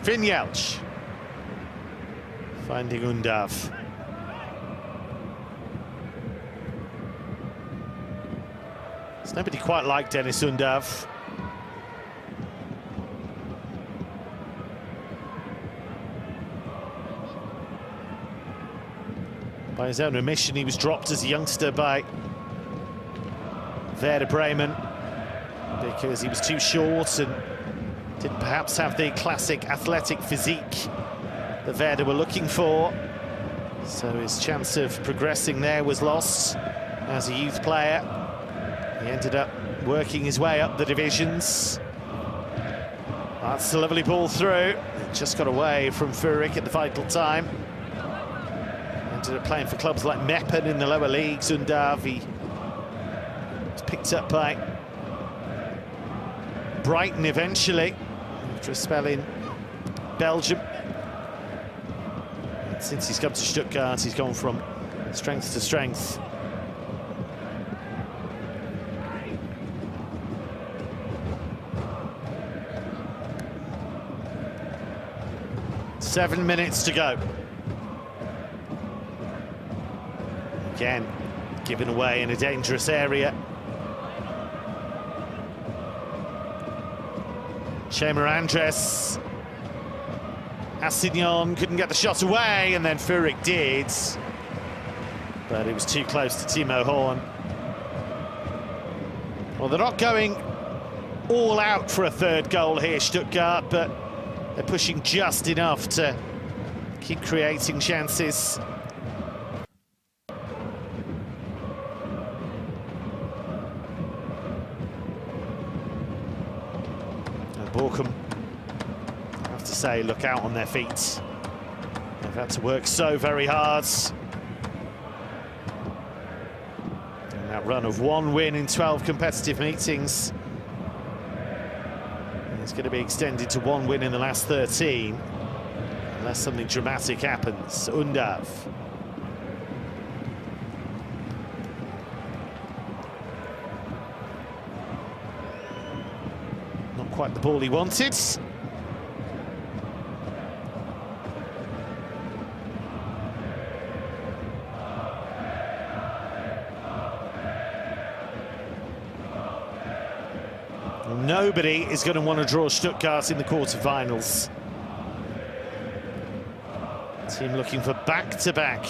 Vinjelch finding Undav. There's nobody quite like Dennis Undav. By his own admission, he was dropped as a youngster by Werder Bremen because he was too short and didn't perhaps have the classic athletic physique that Werder were looking for. So his chance of progressing there was lost as a youth player. He ended up working his way up the divisions. That's a lovely ball through. It just got away from Führig at the vital time. Ended up playing for clubs like Meppen in the lower leagues. Undav, he was picked up by Brighton eventually, after a spell in Belgium. And since he's come to Stuttgart, he's gone from strength to strength. Seven minutes to go. Again, given away in a dangerous area. Shemer Andres. Assignon couldn't get the shot away, and then Führig did. But it was too close to Timo Horn. Well, they're not going all out for a third goal here, Stuttgart, but they're pushing just enough to keep creating chances. Bochum, I have to say, look out on their feet. They've had to work so very hard. And that run of one win in 12 competitive meetings is going to be extended to one win in the last 13, unless something dramatic happens. Undav. Not quite the ball he wanted. Nobody is going to want to draw Stuttgart in the quarterfinals. Team looking for back-to-back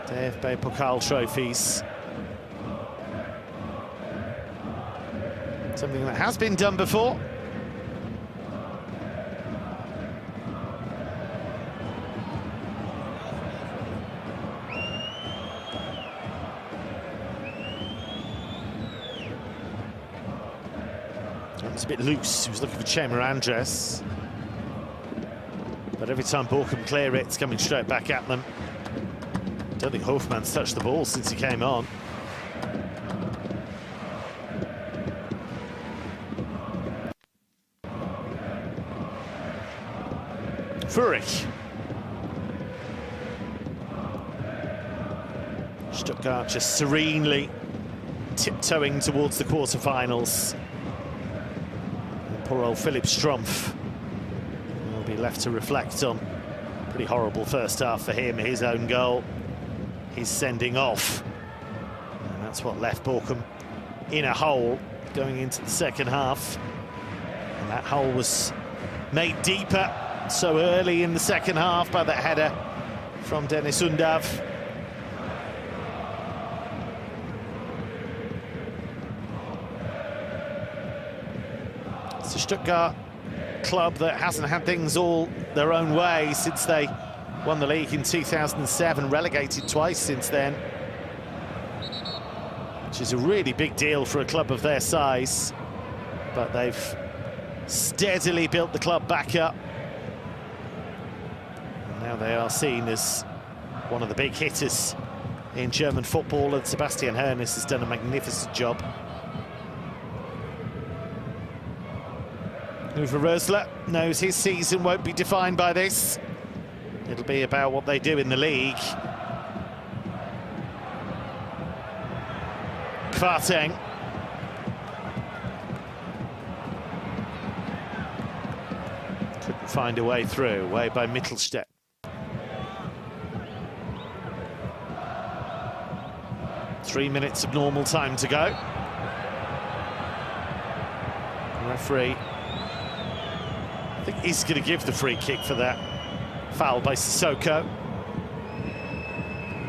DFB-Pokal trophies. Something that has been done before. It's a bit loose. He was looking for Shemer Andres. But every time Bochum clear it, it's coming straight back at them. I don't think Hofmann's touched the ball since he came on. Führig. Stuttgart just serenely tiptoeing towards the quarterfinals. Poor old Philipp Strumpf will be left to reflect on. Pretty horrible first half for him. His own goal, his sending off. And That's what left Bochum in a hole going into the second half. And that hole was made deeper so early in the second half by that header from Dennis Undav. It's a Stuttgart club that hasn't had things all their own way since they won the league in 2007, relegated twice since then, which is a really big deal for a club of their size. But they've steadily built the club back up. And now they are seen as one of the big hitters in German football, and Sebastian Hoeneß has done a magnificent job. Uwe Rösler knows his season won't be defined by this. It'll be about what they do in the league. Kvarteng. Couldn't find a way through, away by Mittelstädt. Three minutes of normal time to go. The referee, I think he's going to give the free kick for that foul by Sissoko.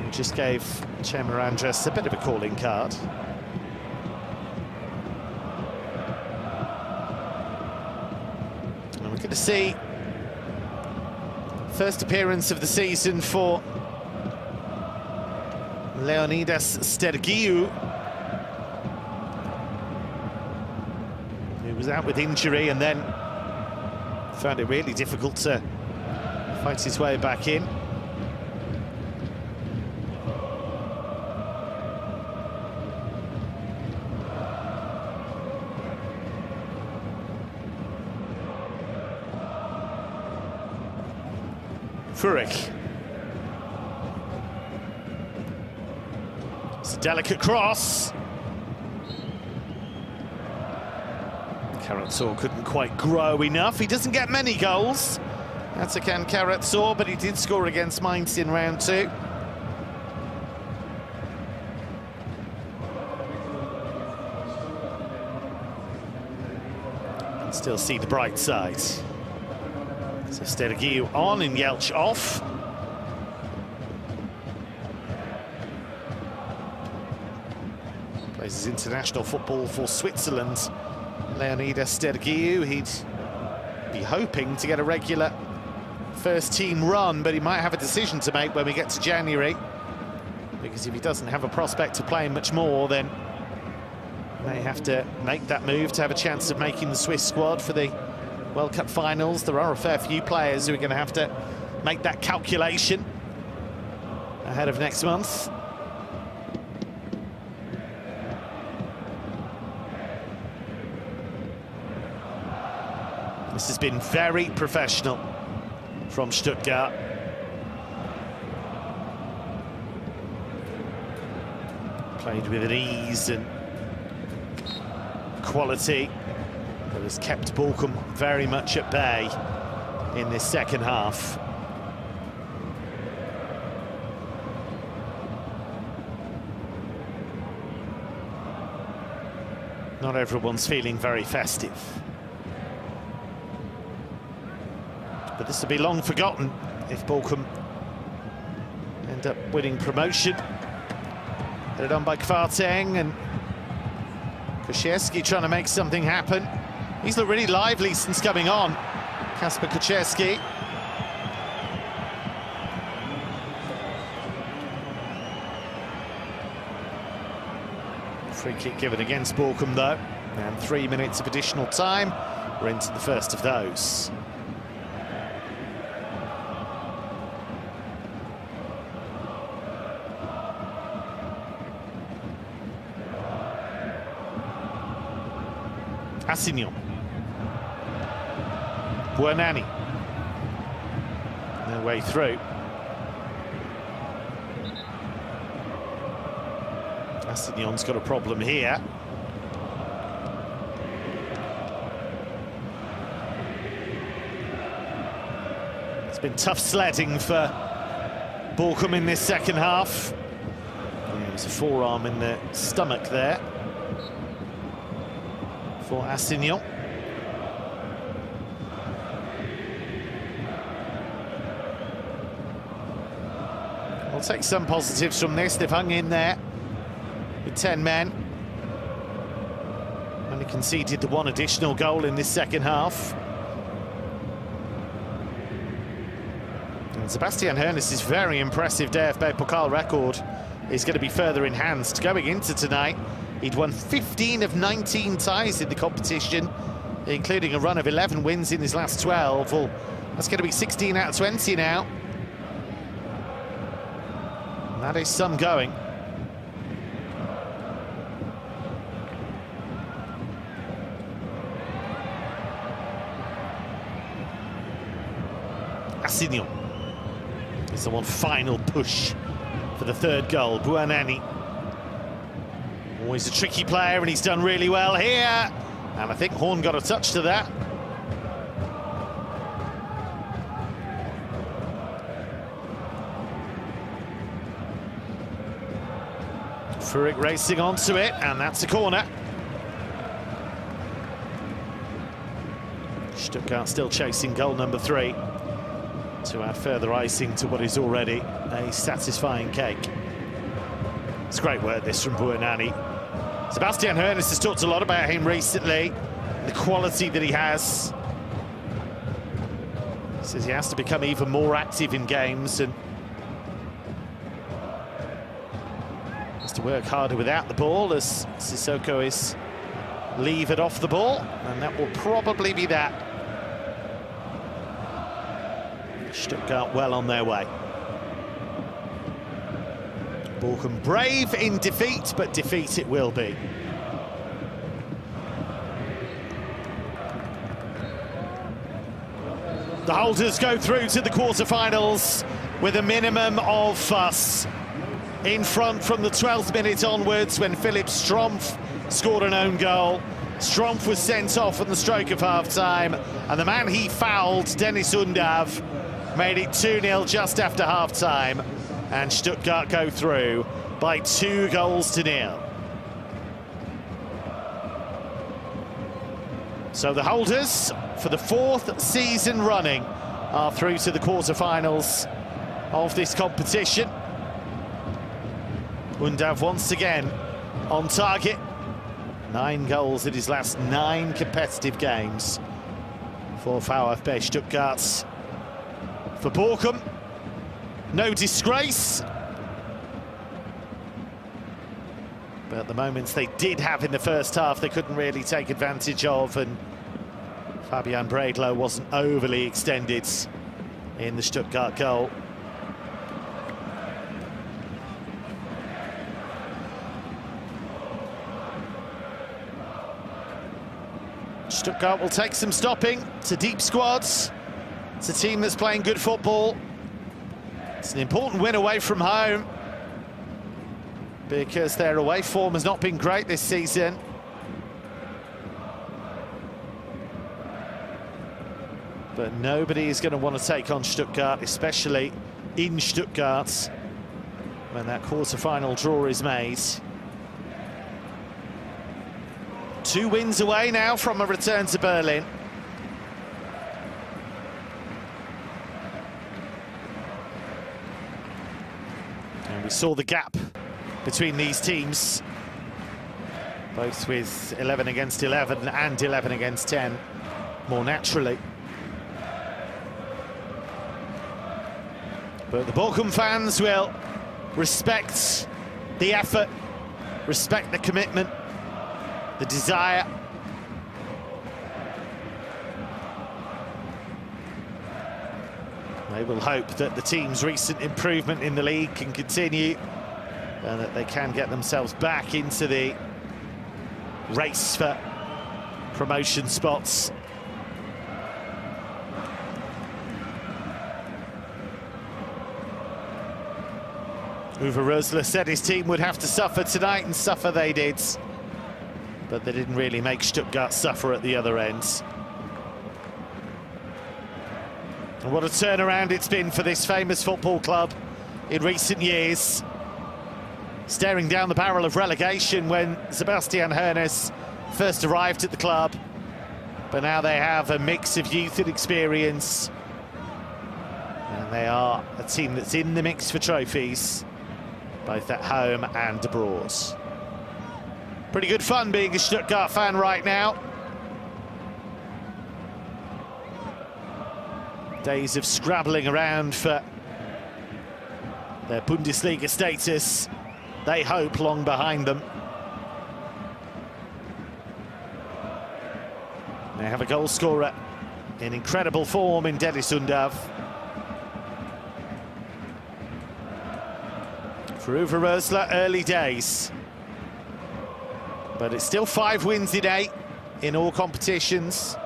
He just gave Chema Andres a bit of a calling card. And we're going to see first appearance of the season for Leonidas Stergiou, who was out with injury and then found it really difficult to fight his way back in. Furyk. It's a delicate cross. Karatsor couldn't quite grow enough. He doesn't get many goals. That's a Can Karatsor, but he did score against Mainz in round 2. Can still see the bright side. So Stergiou on and Jelch off. Plays his international football for Switzerland. Leonidas Stergiou, he'd be hoping to get a regular first team run, but he might have a decision to make when we get to January, because if he doesn't have a prospect of playing much more, then he may have to make that move to have a chance of making the Swiss squad for the World Cup finals. There are a fair few players who are going to have to make that calculation ahead of next month. This has been very professional from Stuttgart. Played with an ease and quality that has kept Bochum very much at bay in this second half. Not everyone's feeling very festive. But this will be long forgotten if Bochum end up winning promotion. Headed on by Kvarteng, and Kucierski trying to make something happen. He's looked really lively since coming on, Kasper Kucierski. Free kick given against Bochum though, and 3 minutes of additional time. We're into the first of those. Assignon. Buonanni. No way through. Assignon's got a problem here. It's been tough sledding for Bochum in this second half. There's a forearm in the stomach there for Assignon. We'll take some positives from this. They've hung in there with 10 men. Only conceded the one additional goal in this second half. And Sebastian Hoeneß's very impressive DFB-Pokal record is going to be further enhanced. Going into tonight, he'd won 15 of 19 ties in the competition, including a run of 11 wins in his last 12. Well, that's going to be 16 out of 20 now. And that is some going. Assignon is the one final push for the third goal. Buonanni, always a tricky player, and he's done really well here. And I think Horn got a touch to that. Furyk racing onto it, and that's a corner. Stuttgart still chasing goal number 3 to add further icing to what is already a satisfying cake. It's great work, this, from Buonanni. Sebastian Hoeneß has talked a lot about him recently, the quality that he has. He says he has to become even more active in games and has to work harder without the ball, as Sissoko is levered off the ball, and that will probably be that. Stuttgart well on their way. Bochum brave in defeat, but defeat it will be. The holders go through to the quarterfinals with a minimum of fuss. In front from the 12th minute onwards, when Philipp Strumpf scored an own goal. Strumpf was sent off at the stroke of half-time, and the man he fouled, Dennis Undav, made it 2-0 just after half-time, and Stuttgart go through by 2-0. So the holders, for the 4th season running, are through to the quarterfinals of this competition. Undav once again on target. 9 goals in his last 9 competitive games for VfB Stuttgart. For Bochum, no disgrace. But the moments they did have in the first half, they couldn't really take advantage of, and Fabian Bredlow wasn't overly extended in the Stuttgart goal. Stuttgart will take some stopping. It's a deep squad. It's a team that's playing good football. It's an important win away from home, because their away form has not been great this season. But nobody is going to want to take on Stuttgart, especially in Stuttgart, when that quarter-final draw is made. 2 wins away now from a return to Berlin. And we saw the gap between these teams, both with 11 against 11 and 11 against 10, more naturally. But the Bochum fans will respect the effort, respect the commitment, the desire. They will hope that the team's recent improvement in the league can continue and that they can get themselves back into the race for promotion spots. Uwe Rösler said his team would have to suffer tonight, and suffer they did. But they didn't really make Stuttgart suffer at the other end. And what a turnaround it's been for this famous football club in recent years. staring down the barrel of relegation when Sebastian Hoeneß first arrived at the club. But now they have a mix of youth and experience. And they are a team that's in the mix for trophies, both at home and abroad. Pretty good fun being a Stuttgart fan right now. Days of scrabbling around for their Bundesliga status, they hope, long behind them. They have a goal scorer in incredible form in Dennis Undav. For Uwe Rösler, early days. But it's still 5 wins in 8 in all competitions.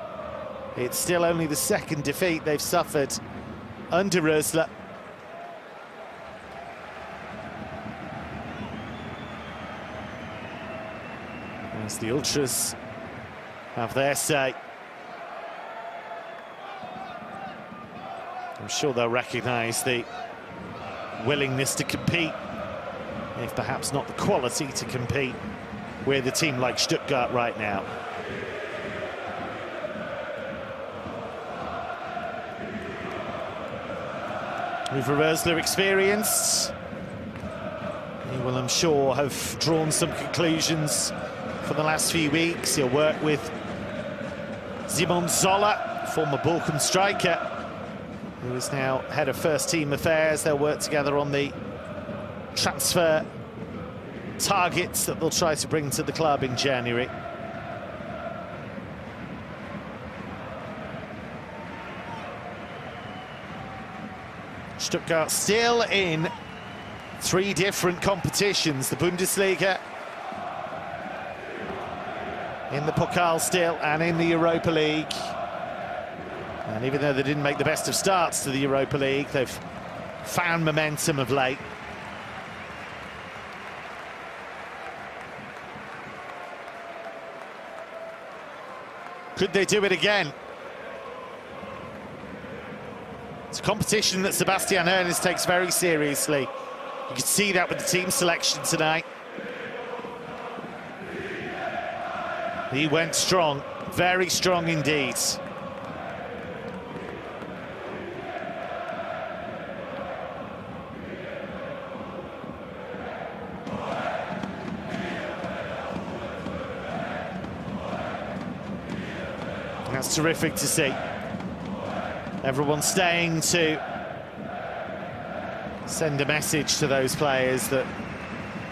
It's still only the second defeat they've suffered under Rösler. As the Ultras have their say. I'm sure they'll recognise the willingness to compete, if perhaps not the quality to compete, with a team like Stuttgart right now. Uwe Rösler experienced. He will, I'm sure, have drawn some conclusions for the last few weeks. He'll work with Simon Zoller, former Bochum striker, who is now head of first team affairs. They'll work together on the transfer targets that they'll try to bring to the club in January. Stuttgart still in 3 different competitions: the Bundesliga, in the Pokal still, and in the Europa League. And even though they didn't make the best of starts to the Europa League, they've found momentum of late. Could they do it again? It's a competition that Sebastian Hoeneß takes very seriously. You can see that with the team selection tonight. He went strong, very strong indeed. That's terrific to see. Everyone staying to send a message to those players that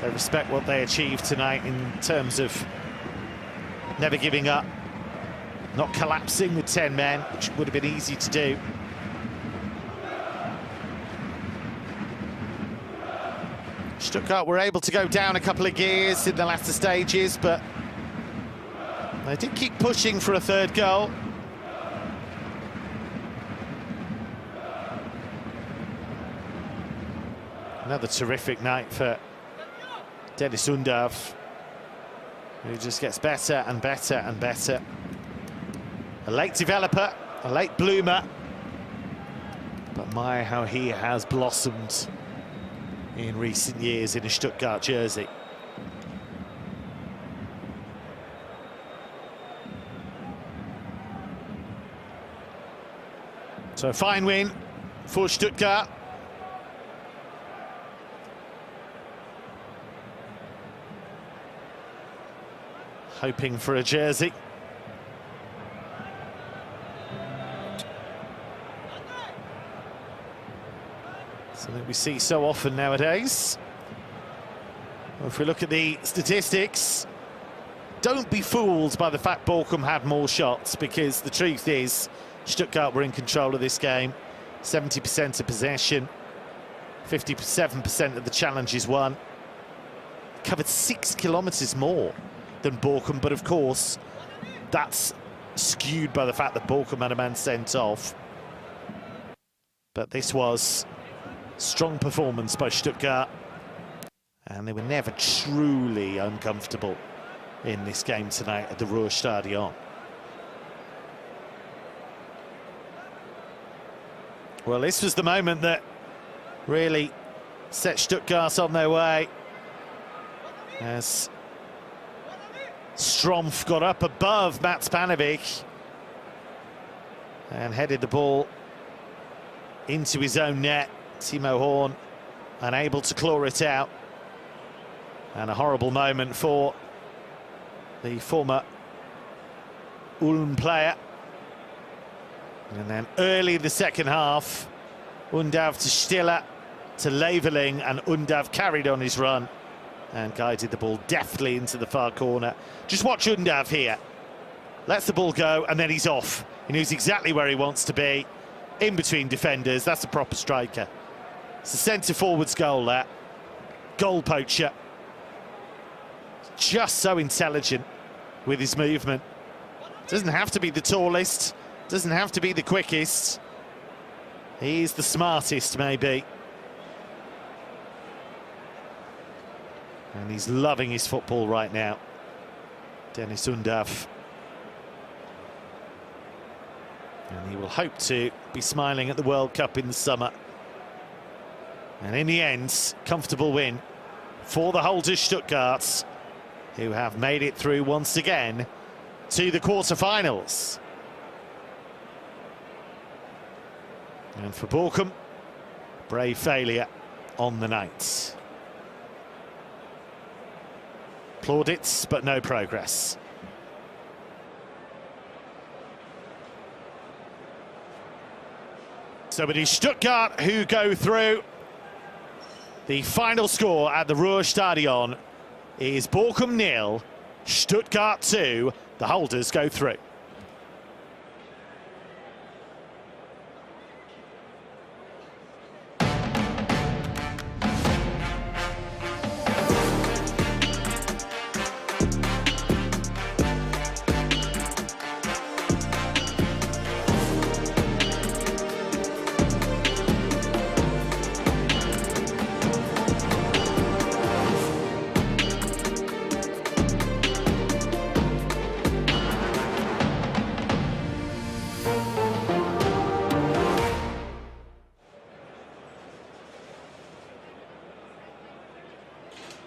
they respect what they achieved tonight in terms of never giving up, not collapsing with 10 men, which would have been easy to do. Stuttgart were able to go down a couple of gears in the latter stages, but they did keep pushing for a third goal. Another terrific night for Dennis Undav, who just gets better and better and better. A late developer, a late bloomer, but my, how he has blossomed in recent years in a Stuttgart jersey. So a fine win for Stuttgart. Hoping for a jersey. Something we see so often nowadays. Well, if we look at the statistics, don't be fooled by the fact Bochum had more shots, because the truth is Stuttgart were in control of this game. 70% of possession, 57% of the challenges won. Covered 6 kilometres more than Bochum, but of course that's skewed by the fact that Bochum had a man sent off. But this was strong performance by Stuttgart, and they were never truly uncomfortable in this game tonight at the Ruhrstadion. Well, this was the moment that really set Stuttgart on their way. as Strumpf got up above Mats Panovic and headed the ball into his own net. Timo Horn unable to claw it out, and a horrible moment for the former Ulm player. And then early the second half, Undav to Stiller to Leveling, and Undav carried on his run and guided the ball deftly into the far corner. Just watch Undav here. Lets the ball go, and then he's off. He knows exactly where he wants to be, in between defenders. That's a proper striker. It's a centre-forward's goal, that. Goal poacher. Just so intelligent with his movement. Doesn't have to be the tallest, doesn't have to be the quickest. He's the smartest, maybe. And he's loving his football right now, Dennis Undav. And he will hope to be smiling at the World Cup in the summer. And in the end, comfortable win for the holders Stuttgart, who have made it through once again to the quarterfinals. And for Bochum, brave failure on the night. Plaudits, but no progress. So it is Stuttgart who go through. The final score at the Ruhrstadion is Bochum 0, Stuttgart 2. The holders go through.